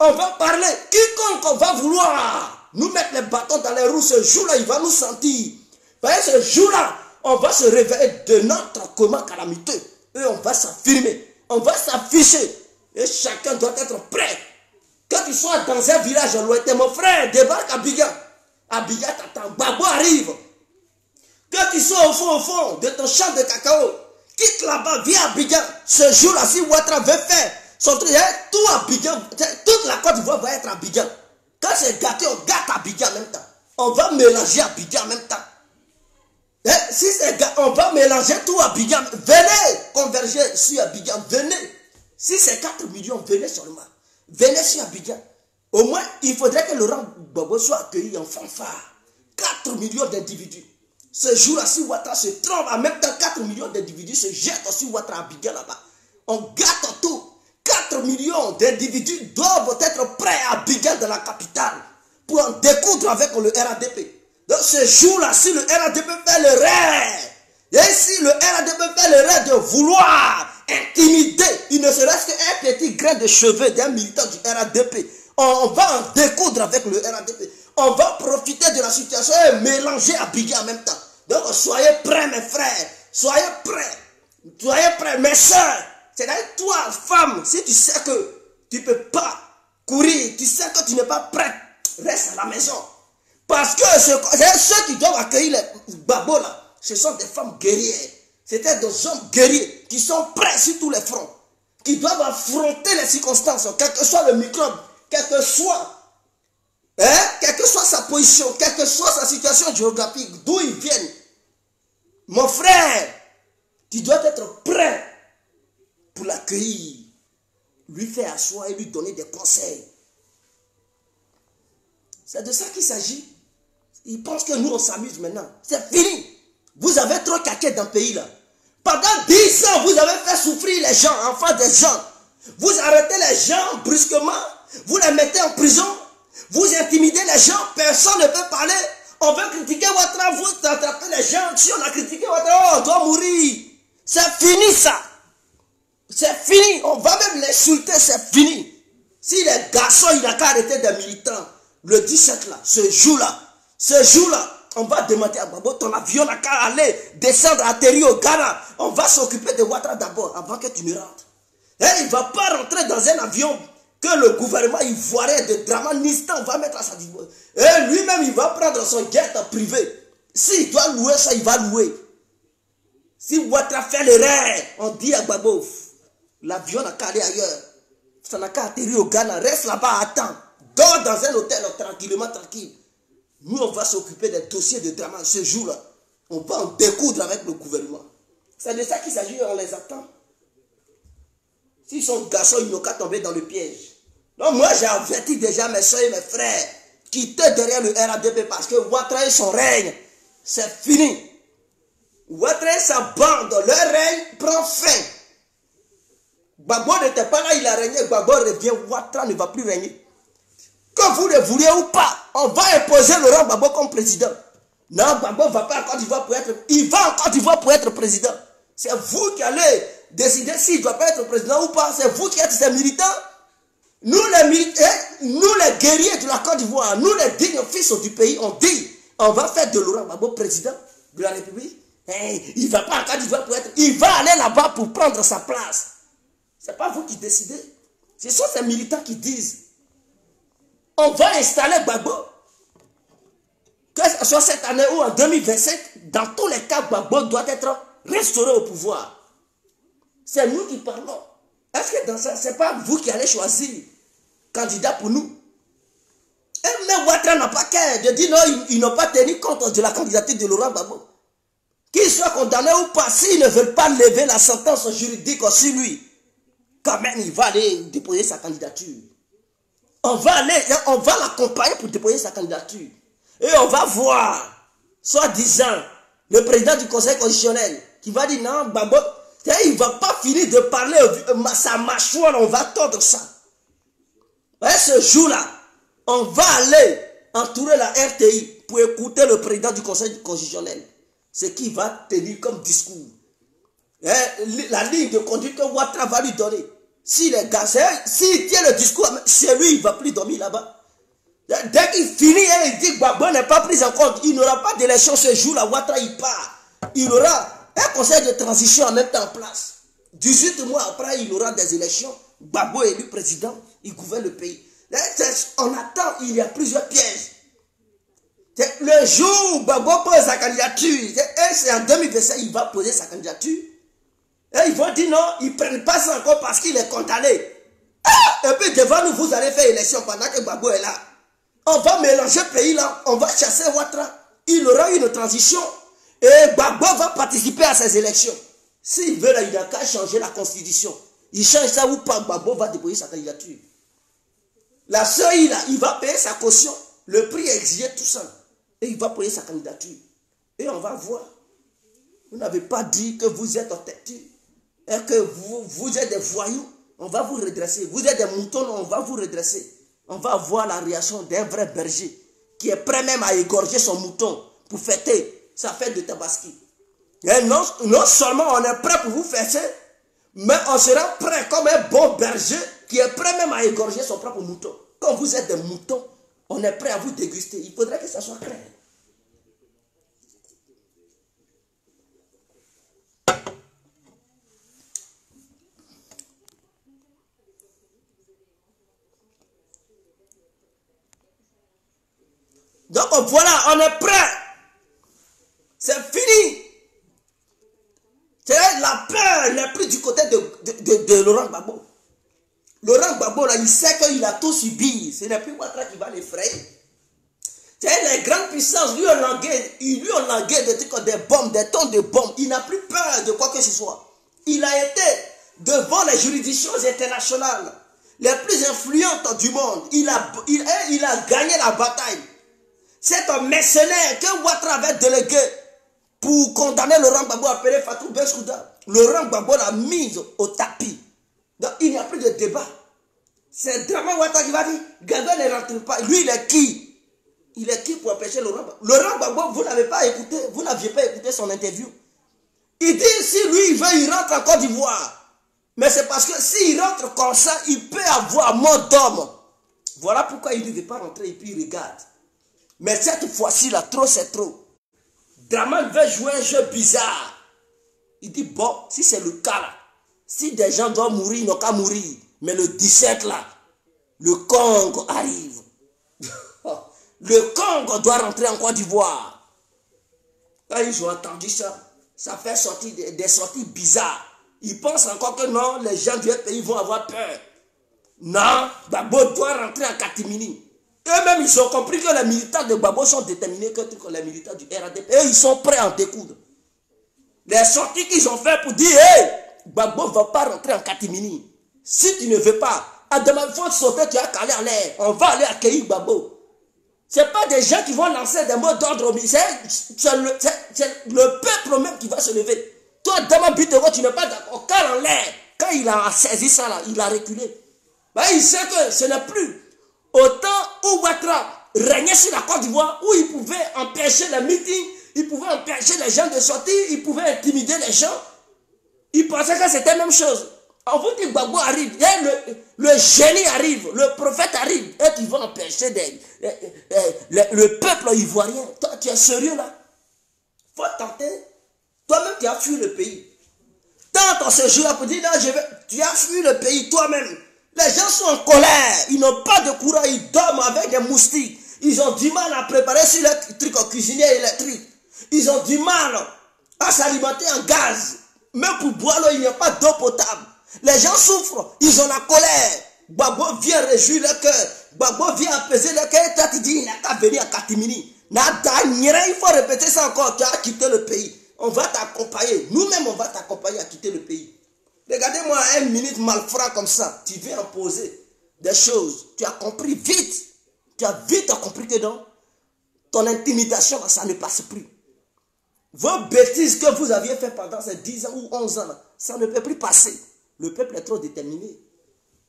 On va parler. Quiconque va vouloir nous mettre les bâtons dans les roues, ce jour-là, il va nous sentir. Parce que ce jour-là, on va se réveiller de notre coma calamiteux. Et on va s'affirmer. On va s'afficher. Et chacun doit être prêt. Quand tu sois dans un village lointain, mon frère, débarque à Abidjan. Abidjan t'attend. Gbagbo arrive. Quand tu sois au fond de ton champ de cacao, quitte là-bas, viens à Abidjan. Ce jour-là, si Ouattara veut faire son truc, tout Abidjan, toute la Côte d'Ivoire va être à Abidjan. Quand c'est gâté, on gâte Abidjan en même temps. On va mélanger Abidjan en même temps. Si c'est gâté, on va mélanger tout Abidjan. Venez converger sur Abidjan. Venez. Si c'est 4 millions, venez seulement. Venez sur Abidjan. Au moins, il faudrait que Laurent Gbagbo soit accueilli en fanfare. 4 millions d'individus. Ce jour-là, si Ouattara se trompe, en même temps 4 millions d'individus se jettent sur Ouattara à Abidjan là-bas. On gâte tout. 4 millions d'individus doivent être prêts à Abidjan dans la capitale pour en découdre avec le RADP. Donc ce jour-là, si le RADP fait le rêve, et si le RADP fait le rêve de vouloir intimider, il ne serait-ce qu'un petit grain de cheveux d'un militant du RADP, on va en découdre avec le RADP. On va profiter de la situation et mélanger Abidjan en même temps. Donc soyez prêts mes frères, soyez prêts mes soeurs. C'est-à-dire toi, femme, si tu sais que tu ne peux pas courir, tu sais que tu n'es pas prête, reste à la maison. Parce que ceux qui doivent accueillir les Gbagbo là, ce sont des femmes guerrières. C'était des hommes guerriers qui sont prêts sur tous les fronts, qui doivent affronter les circonstances, quel que soit le microbe, quelle que soit sa position, quelle que soit sa situation géographique, d'où ils viennent. Mon frère, tu dois être prêt pour l'accueillir, lui faire asseoir et lui donner des conseils. C'est de ça qu'il s'agit. Ils pensent que nous on s'amuse maintenant. C'est fini. Vous avez trop caqué dans le pays là. Pendant 10 ans, vous avez fait souffrir les gens, enfin des gens. Vous arrêtez les gens brusquement, vous les mettez en prison, vous intimidez les gens, personne ne peut parler. On veut critiquer Ouattara, vous attrapez les gens. Si on a critiqué Ouattara, on doit mourir. C'est fini ça. C'est fini. On va même l'insulter, c'est fini. Si les garçons, il n'a qu'à arrêter des militants, le 17 là, ce jour-là, on va demander à Gbagbo, ton avion n'a qu'à aller, descendre, atterrir au Ghana. On va s'occuper de Ouattara d'abord, avant que tu ne rentres. Et il ne va pas rentrer dans un avion que le gouvernement ivoirien de Dramanistan va mettre à sa disposition. Et lui-même, il va prendre son jet privé. S'il doit louer ça, il va louer. Si Ouattara fait l'erreur, on dit à Gbagbo, l'avion n'a qu'à aller ailleurs. Ça n'a qu'à atterrir au Ghana. Reste là-bas, attends. Dors dans un hôtel tranquillement, tranquille. Nous, on va s'occuper des dossiers de drama ce jour-là. On va en découdre avec le gouvernement. C'est de ça qu'il s'agit, on les attend. S'ils sont garçons, ils n'ont qu'à tomber dans le piège. Donc moi, j'ai averti déjà mes soeurs et mes frères, quittez derrière le RADP parce que Ouattara et son règne, c'est fini. Ouattara et sa bande, leur règne prend fin. Gbagbo n'était pas là, il a régné, Gbagbo revient, Ouattara ne va plus régner. Que vous le vouliez ou pas, on va imposer Laurent Gbagbo comme président. Non, Gbagbo ne va pas en Côte d'Ivoire pour être... Il va en Côte d'Ivoire pour être président. C'est vous qui allez décider s'il ne doit pas être président ou pas. C'est vous qui êtes ses militants. Nous les guerriers de la Côte d'Ivoire, nous les dignes fils du pays, on dit, on va faire de Laurent Gbagbo président de la République. Il ne va pas en Côte d'Ivoire pour être... Il va aller là-bas pour prendre sa place. Ce n'est pas vous qui décidez. Ce sont ces militants qui disent, on va installer Gbagbo. Que ce soit cette année ou en 2025, dans tous les cas, Gbagbo doit être restauré au pouvoir. C'est nous qui parlons. Est-ce que dans ça, ce n'est pas vous qui allez choisir candidat pour nous? Et même Ouattara n'a pas qu'à de dire non, ils n'ont pas tenu compte de la candidature de Laurent Gbagbo. Qu'il soit condamné ou pas, s'ils ne veulent pas lever la sentence juridique sur lui, quand même, il va aller déposer sa candidature. On va l'accompagner pour déposer sa candidature. Et on va voir, soi-disant, le président du Conseil constitutionnel qui va dire non, Gbagbo, il ne va pas finir de parler, sa mâchoire, on va tordre ça. Et ce jour-là, on va aller entourer la RTI pour écouter le président du Conseil constitutionnel. Ce qu'il va tenir comme discours. La ligne de conduite que Ouattara va lui donner. Si les gars, s'il tient le discours, c'est lui, il ne va plus dormir là-bas. Dès qu'il finit et il dit que Gbagbo n'est pas pris en compte, il n'aura pas d'élection ce jour-là, Ouattara il part. Il aura un conseil de transition en même temps en place. 18 mois après, il aura des élections. Gbagbo est élu président, il gouverne le pays. On attend, il y a plusieurs pièges. Le jour où Gbagbo pose sa candidature, c'est en 2025, il va poser sa candidature. Et ils vont dire non, ils ne prennent pas ça encore parce qu'il est condamné. Et puis devant nous, vous allez faire élection pendant que Gbagbo est là. On va mélanger le pays là, on va chasser Ouattara. Il aura une transition et Gbagbo va participer à ces élections. S'il veut, là, il n'a qu'à changer la constitution. Il change ça ou pas, Gbagbo va déposer sa candidature. La CEI là, il va payer sa caution. Le prix est exigé tout ça. Et il va payer sa candidature. Et on va voir. Vous n'avez pas dit que vous êtes en tête. Et que vous êtes des voyous, on va vous redresser. Vous êtes des moutons, on va vous redresser. On va voir la réaction d'un vrai berger qui est prêt même à égorger son mouton pour fêter sa fête de Tabaski. Et non seulement on est prêt pour vous fêter, mais on sera prêt comme un bon berger qui est prêt même à égorger son propre mouton. Quand vous êtes des moutons, on est prêt à vous déguster. Il faudrait que ça soit clair. Donc voilà, on est prêt. C'est fini. La peur n'est plus du côté de Laurent Gbagbo. Laurent Gbagbo, là, il sait qu'il a tout subi. Ce n'est plus Ouattara qui va l'effrayer. Les grandes puissances, lui ont langué des trucs comme des bombes, des tonnes de bombes. Il n'a plus peur de quoi que ce soit. Il a été devant les juridictions internationales les plus influentes du monde. Il a gagné la bataille. C'est un mercenaire que Ouattara avait délégué pour condamner Laurent Gbagbo appelé Fatou Bensouda. Laurent Gbagbo l'a mis au tapis. Donc il n'y a plus de débat. C'est Dramane Ouattara qui va dire, Gandon ne rentre pas. Lui, il est qui? Il est qui pour empêcher Laurent Gbagbo? Laurent Gbagbo, vous n'aviez pas écouté son interview. Il dit, si lui, il veut, il rentre en Côte d'Ivoire. Mais c'est parce que s'il rentre comme ça, il peut avoir mort d'homme. Voilà pourquoi il ne veut pas rentrer et puis il regarde. Mais cette fois-ci, là, trop c'est trop. Dramane veut jouer un jeu bizarre. Il dit, bon, si c'est le cas là, si des gens doivent mourir, ils n'ont qu'à mourir. Mais le 17 là, le Congo arrive. Le Congo doit rentrer en Côte d'Ivoire. Quand ils ont entendu ça, ça fait sortir des sorties bizarres. Ils pensent encore que non, les gens du pays vont avoir peur. Non, Gbagbo doit rentrer en catimini. Eux-mêmes, ils ont compris que les militants de Gbagbo sont déterminés que les militants du RADP. Et ils sont prêts à en découdre. Les sorties qu'ils ont fait pour dire, hey, Gbagbo ne va pas rentrer en catimini. Si tu ne veux pas, à demain, il faut sauter, tu as calé en l'air. On va aller accueillir Gbagbo. Ce n'est pas des gens qui vont lancer des mots d'ordre. C'est le peuple même qui va se lever. Toi, Dama Bitero, tu n'es pas d'accord. Cale en l'air. Quand il a saisi ça, là, il a reculé. Ben, il sait que ce n'est plus autant où Ouattara régnait sur la Côte d'Ivoire, où il pouvait empêcher les meetings, il pouvait empêcher les gens de sortir, il pouvait intimider les gens. Il pensait que c'était la même chose. On vous dit que Gbagbo arrive, le génie arrive, le prophète arrive, et qui va empêcher le peuple ivoirien. Toi, tu es sérieux là? Faut tenter. Toi-même, tu as fui le pays. Tente en ce jour-là pour dire, non, tu as fui le pays toi-même. Les gens sont en colère, ils n'ont pas de courant, ils dorment avec des moustiques. Ils ont du mal à préparer sur les trucs en cuisinier électrique. Ils ont du mal à s'alimenter en gaz. Même pour boire l'eau, il n'y a pas d'eau potable. Les gens souffrent, ils ont la colère. Gbagbo vient réjouir le cœur. Gbagbo vient apaiser le cœur. Et toi, tu dis, il n'a qu'à venir à Katimini. Il faut répéter ça encore. Tu as quitté le pays. On va t'accompagner. Nous-mêmes, on va t'accompagner à quitter le pays. Regardez-moi une minute malfrat comme ça. Tu viens imposer des choses. Tu as compris vite. Tu as vite compris que non. Ton intimidation, ça ne passe plus. Vos bêtises que vous aviez fait pendant ces 10 ans ou 11 ans, ça ne peut plus passer. Le peuple est trop déterminé.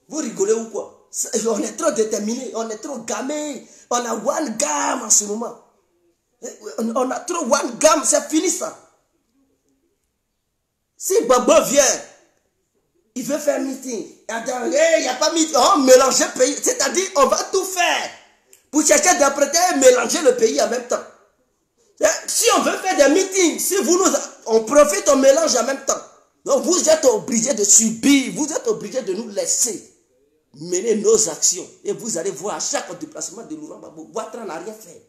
Vous rigolez ou quoi? On est trop déterminé, on est trop gamé. On a one gamme en ce moment. On a trop one gamme, c'est fini ça. Si Gbagbo vient, il veut faire meeting. Il n'y a pas meeting, on mélange le pays. C'est-à-dire, on va tout faire pour chercher d'interpréter et mélanger le pays en même temps. Si on veut faire des meetings, si vous nous, on profite, on mélange en même temps. Donc vous êtes obligés de subir, vous êtes obligés de nous laisser mener nos actions. Et vous allez voir à chaque déplacement de Laurent Gbagbo, Ouattara n'a rien fait.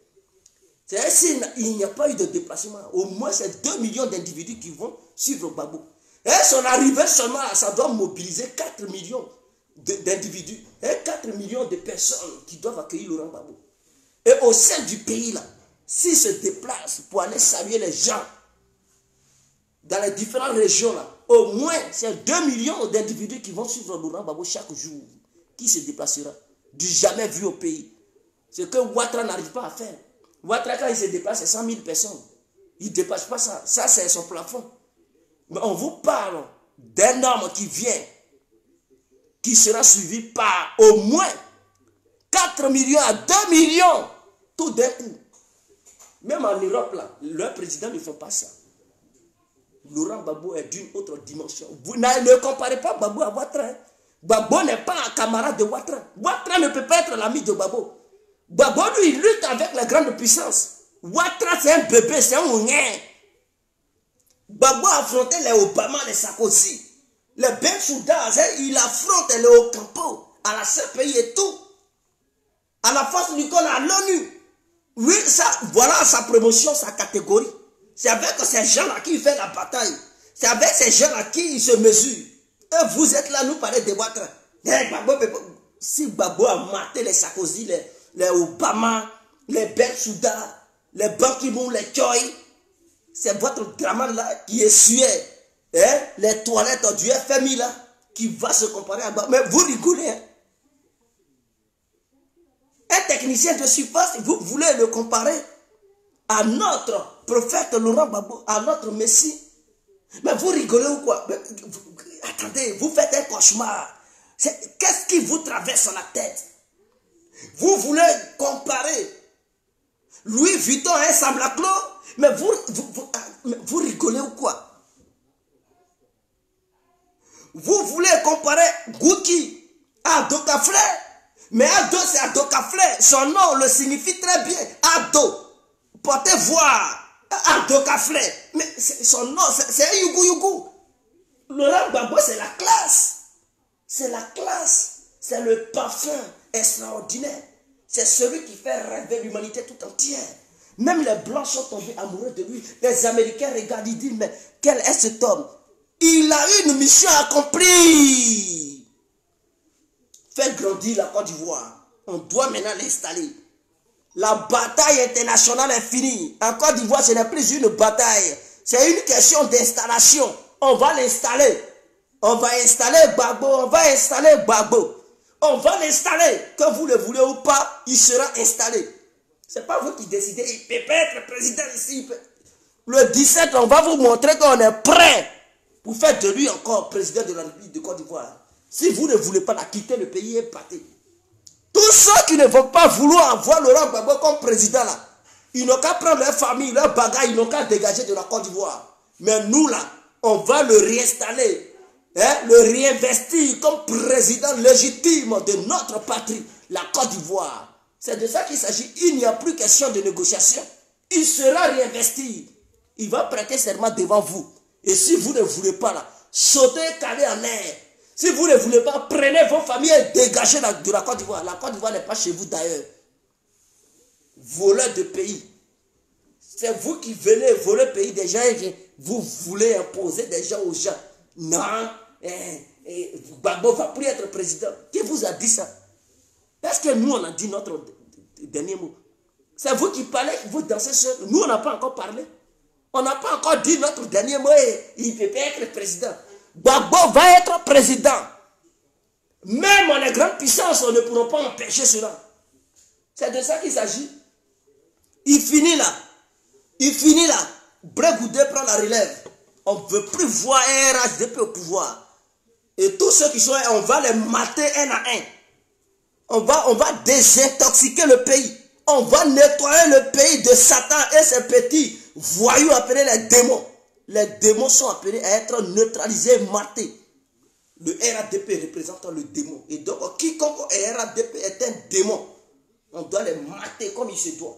C'est s'il n'y a pas eu de déplacement, au moins c'est 2 millions d'individus qui vont suivre Gbagbo. Et son arrivée seulement, ça doit mobiliser 4 millions d'individus et 4 millions de personnes qui doivent accueillir Laurent Gbagbo. Et au sein du pays là, s'il se déplace pour aller saluer les gens dans les différentes régions là, au moins c'est 2 millions d'individus qui vont suivre Laurent Gbagbo chaque jour. Qui se déplacera? Du jamais vu au pays. Ce que Ouattara n'arrive pas à faire. Ouattara, quand il se déplace, c'est 100 000 personnes. Il ne dépasse pas ça. Ça, c'est son plafond. Mais on vous parle d'un homme qui vient, qui sera suivi par au moins 4 millions à 2 millions, tout d'un coup. Même en Europe, là, leurs présidents ne font pas ça. Laurent Gbagbo est d'une autre dimension. Vous ne comparez pas Gbagbo à Ouattara. Gbagbo n'est pas un camarade de Ouattara. Ouattara ne peut pas être l'ami de Gbagbo. Gbagbo, lui, il lutte avec les grandes puissances. Ouattara, c'est un bébé, c'est un mounien. Gbagbo a affronté les Obama, les Sarkozy. Les Bensouda, il affronte les Ocampo, à la CPI et tout. À la force Nicolas, à l'ONU. Oui, ça, voilà sa promotion, sa catégorie. C'est avec ces gens-là qui fait la bataille. C'est avec ces gens-là qui il se mesure. Et vous êtes là, nous parler de Ouattara. Si Gbagbo a maté les Sarkozy, les Obama, les Bensouda, les Ban Ki-moon, les Choi, c'est votre Dramane là qui essuyait les toilettes du FMI là, qui va se comparer à Gbagbo. Mais vous rigolez. Hein? Un technicien de surface, vous voulez le comparer à notre prophète Laurent Gbagbo, à notre Messie. Mais vous rigolez ou quoi? attendez, vous faites un cauchemar. Qu'est-ce qui vous traverse dans la tête? Vous voulez comparer Louis Vuitton à un Samblaclo, mais vous rigolez ou quoi? Vous voulez comparer Gucci à Ado Kaflé, mais Ado c'est Ado Kaflé, son nom le signifie très bien, Ado, portez voir, Ado Kaflé, mais son nom c'est un Yougou Yougou. Laurent Gbagbo c'est la classe, c'est la classe, c'est le parfum extraordinaire, c'est celui qui fait rêver l'humanité tout entière. Même les Blancs sont tombés amoureux de lui. Les Américains regardent, ils disent, mais quel est cet homme? Il a une mission accomplie. Faire grandir la Côte d'Ivoire. On doit maintenant l'installer. La bataille internationale est finie. En Côte d'Ivoire, ce n'est plus une bataille. C'est une question d'installation. On va l'installer. On va installer Gbagbo. On va installer Gbagbo. On va l'installer. Que vous le voulez ou pas, il sera installé. Ce n'est pas vous qui décidez. Il peut pas être président ici. Le 17, on va vous montrer qu'on est prêt pour faire de lui encore président de la République de Côte d'Ivoire. Si vous ne voulez pas la quitter, le pays est pâté. Tous ceux qui ne vont pas vouloir voir Laurent Gbagbo comme président là, ils n'ont qu'à prendre leur famille, leur bagaille, ils n'ont qu'à dégager de la Côte d'Ivoire. Mais nous là, on va le réinstaller, le réinvestir comme président légitime de notre patrie, la Côte d'Ivoire. C'est de ça qu'il s'agit. Il n'y a plus question de négociation. Il sera réinvesti. Il va prêter serment devant vous. Et si vous ne voulez pas là, sautez, calez en l'air. Si vous ne voulez pas, prenez vos familles et dégagez de la Côte d'Ivoire. La Côte d'Ivoire n'est pas chez vous d'ailleurs. Voleur de pays. C'est vous qui venez voler le pays des gens et vous voulez imposer des gens aux gens. Non, Gbagbo ne va plus être président. Qui vous a dit ça? Est-ce que nous on a dit notre dernier mot? C'est vous qui parlez, vous dansez seul. Nous on n'a pas encore parlé. On n'a pas encore dit notre dernier mot et il ne peut pas être président. Gbagbo va être président. Même les grandes puissances, on ne pourra pas empêcher cela. C'est de ça qu'il s'agit. Il finit là. Il finit là. Brégoudé prend la relève. On ne veut plus voir un RHDP au pouvoir. Et tous ceux qui sont là, on va les mater un à un. On va désintoxiquer le pays. On va nettoyer le pays de Satan et ses petits voyous appelés les démons. Les démons sont appelés à être neutralisés, matés. Le RADP représentant le démon. Et donc, quiconque est RADP est un démon. On doit les mater comme il se doit.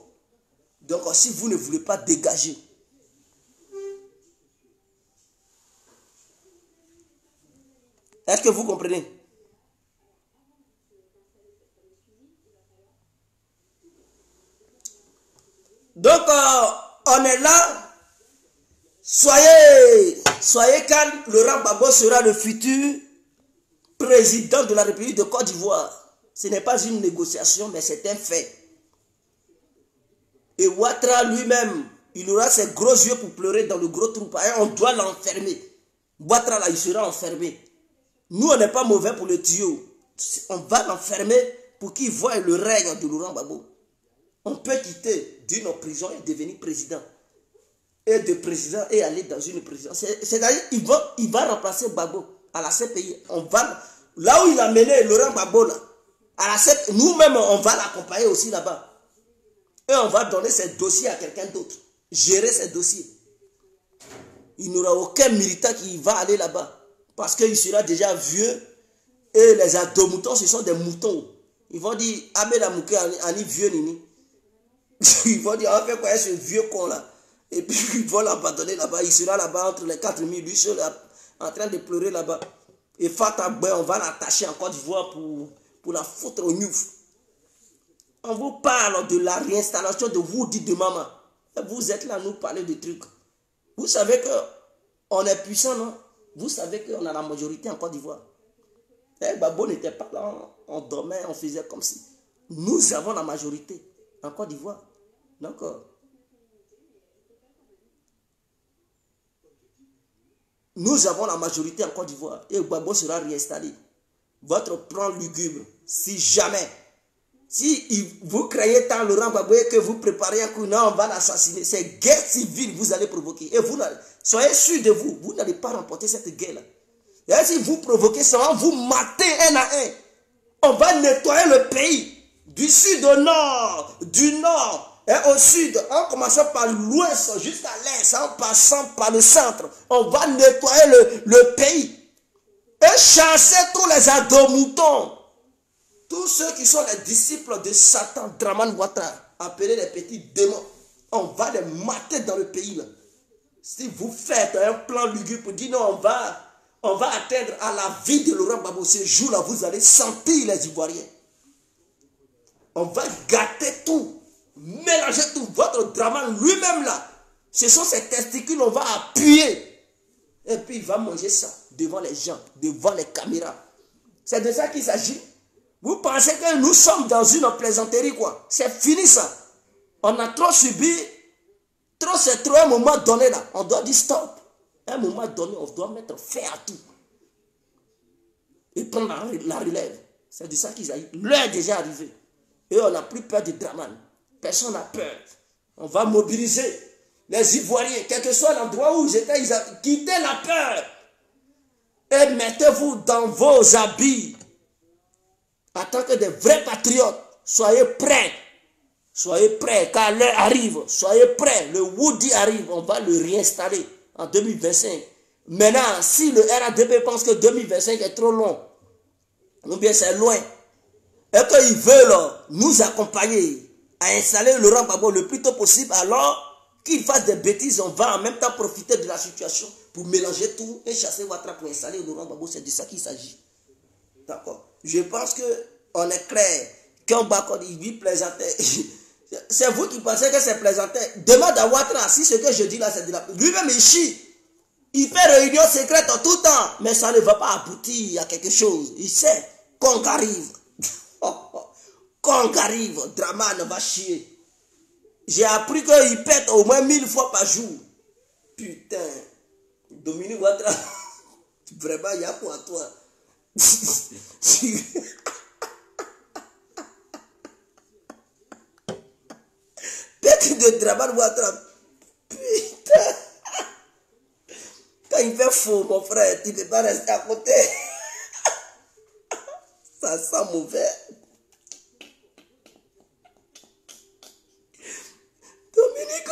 Donc, si vous ne voulez pas dégager, est-ce que vous comprenez? Donc, on est là. Soyez calme. Laurent Gbagbo sera le futur président de la République de Côte d'Ivoire. Ce n'est pas une négociation, mais c'est un fait. Et Ouattara lui-même, il aura ses gros yeux pour pleurer dans le gros trou. On doit l'enfermer. Ouattara, là, il sera enfermé. Nous, on n'est pas mauvais pour le tuyau. On va l'enfermer pour qu'il voie le règne de Laurent Gbagbo. On peut quitter d'une prison et devenir président. Et de président et aller dans une prison. C'est-à-dire il va remplacer Gbagbo à la CPI. Là où il a mené Laurent Gbagbo, là, à la CPI, nous-mêmes, on va l'accompagner aussi là-bas. Et on va donner ses dossiers à quelqu'un d'autre. Gérer ses dossiers. Il n'y aura aucun militant qui va aller là-bas. Parce qu'il sera déjà vieux. Et les adomoutons, ce sont des moutons. Ils vont dire, Abel Mouké, Ani vieux nini. Ils vont dire, on fait quoi ce vieux con là? Et puis ils vont l'abandonner là-bas. Il sera là-bas entre les 4000, lui seul en train de pleurer là-bas. Et Fata Boué, on va l'attacher en Côte d'Ivoire pour la foutre au Niouf. On vous parle de la réinstallation de Woody de Maman. Et vous êtes là à nous parler de trucs. Vous savez qu'on est puissant, non? Vous savez qu'on a la majorité en Côte d'Ivoire. Gbagbo n'était pas là, on dormait, on faisait comme si. Nous avons la majorité en Côte d'Ivoire. Donc, nous avons la majorité en Côte d'Ivoire et Gbagbo sera réinstallé. Votre plan lugubre, si jamais, si vous créez tant Laurent Gbagbo et que vous préparez un coup, non, on va l'assassiner. C'est guerre civile que vous allez provoquer. Et vous, soyez sûr de vous, vous n'allez pas remporter cette guerre-là. Et si vous provoquez ça, vous matez un à un. On va nettoyer le pays. Du sud au nord, du nord et au sud, en commençant par l'ouest jusqu'à l'est, en passant par le centre. On va nettoyer le pays. Et chasser tous les adomoutons. Tous ceux qui sont les disciples de Satan, Dramane Ouattara, appelés les petits démons. On va les mater dans le pays là. Si vous faites un plan lugubre pour dire non, on va atteindre à la vie de Laurent Gbagbo, ce jour-là, vous allez sentir les Ivoiriens. On va gâter tout, mélanger tout. Votre Dramane lui-même là, ce sont ses testicules, on va appuyer. Et puis il va manger ça devant les gens, devant les caméras. C'est de ça qu'il s'agit. Vous pensez que nous sommes dans une plaisanterie quoi? C'est fini ça. On a trop subi, trop c'est trop à un moment donné là. On doit dire stop. À un moment donné, on doit mettre fin à tout. Et prendre la relève. C'est de ça qu'il s'agit. L'heure est déjà arrivée. Et on n'a plus peur de Dramane. Personne n'a peur. On va mobiliser les Ivoiriens, quel que soit l'endroit où j'étais, quittez la peur. Et mettez-vous dans vos habits. En tant que des vrais patriotes, soyez prêts. Soyez prêts, car l'heure arrive. Soyez prêts, le Woody arrive. On va le réinstaller en 2025. Maintenant, si le RADP pense que 2025 est trop long, ou bien c'est loin, et qu'ils veulent nous accompagner à installer Laurent Gbagbo le plus tôt possible, alors qu'ils fassent des bêtises, on va en même temps profiter de la situation pour mélanger tout et chasser Ouattara pour installer Laurent Gbagbo. C'est de ça qu'il s'agit. D'accord. Je pense qu'on est clair. Quand Bakon dit plaisantait, c'est vous qui pensez que c'est plaisantait. Demande à Ouattara si ce que je dis là, c'est de la... Lui-même, il chie. Il fait réunion secrète en tout temps, mais ça ne va pas aboutir à quelque chose. Il sait qu'on arrive. Quand arrive, Dramane va chier. J'ai appris qu'il pète au moins 1000 fois par jour. Putain. Dominique Ouattara, vraiment, il y a quoi à toi? Pète de Dramane Ouattara. Putain. Quand il fait faux, mon frère, tu ne peux pas rester à côté. Ça sent mauvais. Dominique.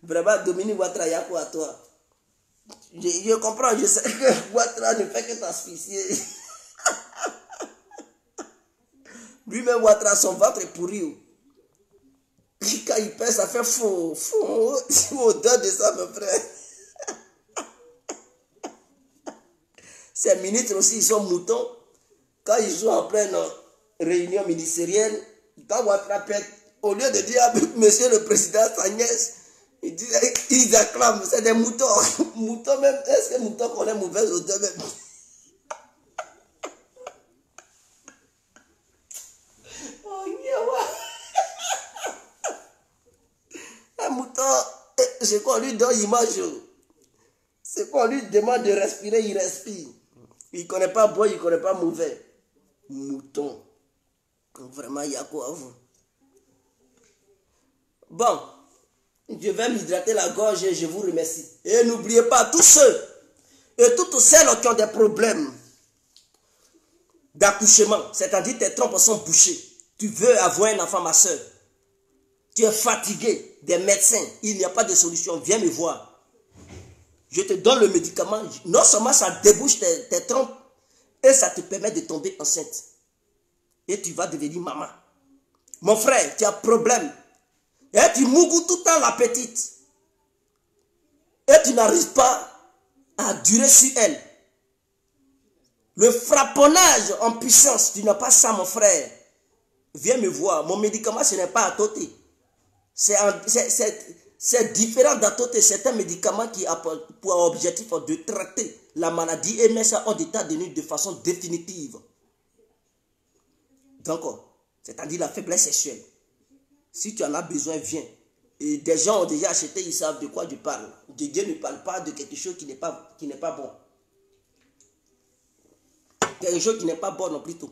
Vraiment, Dominique Ouattara, il y a quoi à toi? Je comprends, je sais que Ouattara ne fait que t'asphyxier. Lui-même, Ouattara, son ventre est pourri. Quand il pèse, ça fait faux. Au-delà de ça, mon frère. Ces ministres aussi, ils sont moutons. Quand ils sont en pleine réunion ministérielle, quand Ouattara pète, au lieu de dire monsieur le président Agnès, ils acclament, c'est des moutons. Moutons même, est-ce que moutons connaît mauvaise odeur même? Un mouton, c'est qu'on lui donne image. C'est qu'on lui demande de respirer, il respire. Il ne connaît pas bon, il ne connaît pas mauvais. Mouton. Vraiment, il y a quoi à vous? Bon, je vais m'hydrater la gorge et je vous remercie. Et n'oubliez pas, tous ceux et toutes celles qui ont des problèmes d'accouchement, c'est-à-dire tes trompes sont bouchées, tu veux avoir un enfant, ma soeur, tu es fatigué, des médecins, il n'y a pas de solution, viens me voir. Je te donne le médicament, non seulement ça débouche tes trompes, et ça te permet de tomber enceinte. Et tu vas devenir maman. Mon frère, tu as problème. Et tu mougoues tout le temps la petite. Et tu n'arrives pas à durer sur elle. Le frapponnage en puissance, tu n'as pas ça, mon frère. Viens me voir. Mon médicament, ce n'est pas à côté. C'est différent d'Atoté. C'est un médicament qui a pour objectif de traiter la maladie et mettre ça en état de nuit de façon définitive. Donc, c'est-à-dire la faiblesse sexuelle. Si tu en as besoin, viens. Et des gens ont déjà acheté, ils savent de quoi je parle. Dieu ne parle pas de quelque chose qui n'est pas bon. Quelque chose qui n'est pas bon non plus tout.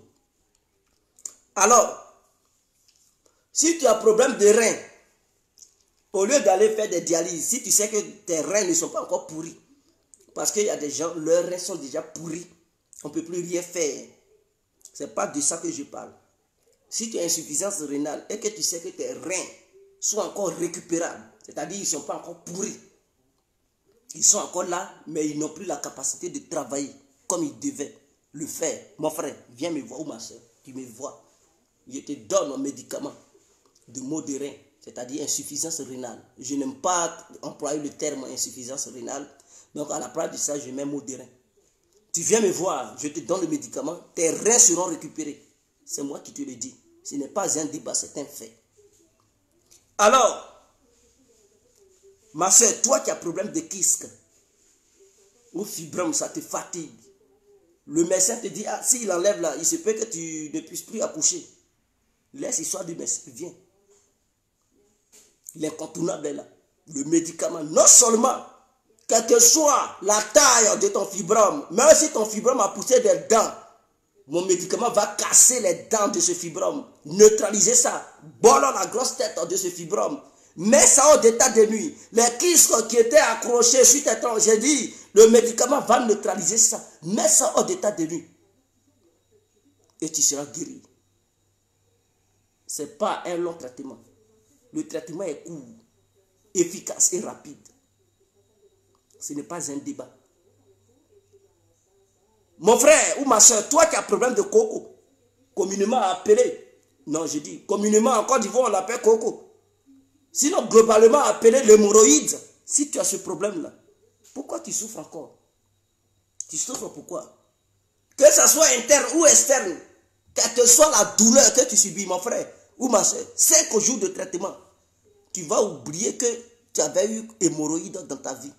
Alors, si tu as problème de rein, Au lieu d'aller faire des dialyses, si tu sais que tes reins ne sont pas encore pourris, parce qu'il y a des gens, leurs reins sont déjà pourris, on ne peut plus rien faire. Ce n'est pas de ça que je parle. Si tu as insuffisance rénale et que tu sais que tes reins sont encore récupérables, c'est-à-dire qu'ils ne sont pas encore pourris, ils sont encore là, mais ils n'ont plus la capacité de travailler comme ils devaient le faire. Mon frère, viens me voir, ou ma soeur, tu me vois. Je te donne un médicament de maux de rein, c'est-à-dire insuffisance rénale. Je n'aime pas employer le terme insuffisance rénale, donc à la place de ça, je mets maux de rein. Tu viens me voir, je te donne le médicament, tes reins seront récupérés. C'est moi qui te le dis. Ce n'est pas un débat, c'est un fait. Alors, ma soeur, toi qui as problème de kyste ou fibrome, ça te fatigue. Le médecin te dit, ah, s'il enlève là, il se peut que tu ne puisses plus accoucher. Laisse l'histoire du médecin, viens. L'incontournable est là. Le médicament, non seulement, quelle que soit la taille de ton fibrome, même si ton fibrome a poussé des dents, mon médicament va casser les dents de ce fibrome, neutraliser ça, bolon la grosse tête de ce fibrome, mets ça au état de nuit. Les kystes qui étaient accrochés sur tes troncs, j'ai dit, le médicament va neutraliser ça, mets ça au état de nuit. Et tu seras guéri. Ce n'est pas un long traitement. Le traitement est court, efficace et rapide. Ce n'est pas un débat. Mon frère ou ma soeur, toi qui as problème de coco, communément appelé, non je dis, communément en Côte d'Ivoire on l'appelle coco. Sinon globalement appelé l'hémorroïde, si tu as ce problème-là, pourquoi tu souffres encore? Tu souffres pourquoi? Que ce soit interne ou externe, quelle que soit la douleur que tu subis, mon frère ou ma soeur, 5 jours de traitement, tu vas oublier que tu avais eu hémorroïde dans ta vie.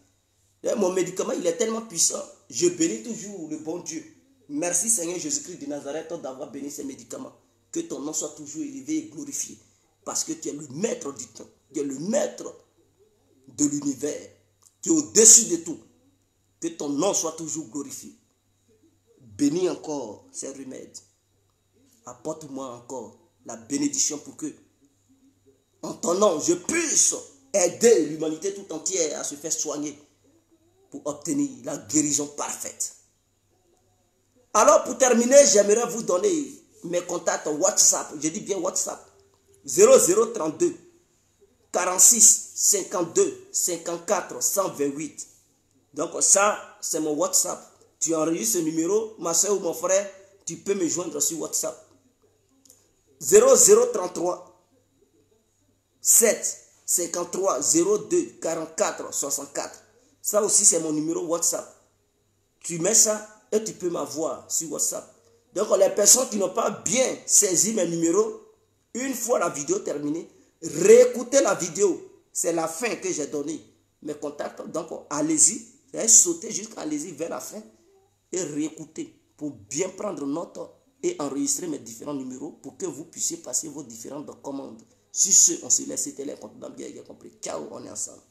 Et mon médicament, il est tellement puissant, je bénis toujours le bon Dieu. Merci Seigneur Jésus-Christ de Nazareth d'avoir béni ces médicaments. Que ton nom soit toujours élevé et glorifié. Parce que tu es le maître du temps. Tu es le maître de l'univers. Tu es au-dessus de tout. Que ton nom soit toujours glorifié. Bénis encore ces remèdes. Apporte-moi encore la bénédiction pour que, en ton nom, je puisse aider l'humanité tout entière à se faire soigner pour obtenir la guérison parfaite. Alors pour terminer, j'aimerais vous donner mes contacts WhatsApp. Je dis bien WhatsApp. 0032 46 52 54 128. Donc ça, c'est mon WhatsApp. Tu enregistres ce numéro, ma soeur ou mon frère, tu peux me joindre sur WhatsApp. 0033 7 53 02 44 64. Ça aussi, c'est mon numéro WhatsApp. Tu mets ça et tu peux m'avoir sur WhatsApp. Donc, les personnes qui n'ont pas bien saisi mes numéros, une fois la vidéo terminée, réécoutez la vidéo. C'est la fin que j'ai donnée. Mes contacts, donc allez-y. Sautez jusqu'à allez-y vers la fin et réécoutez pour bien prendre note et enregistrer mes différents numéros pour que vous puissiez passer vos différentes commandes. Sur ce, on se laisse. C'était les comptes bien compris. Ciao, on est ensemble.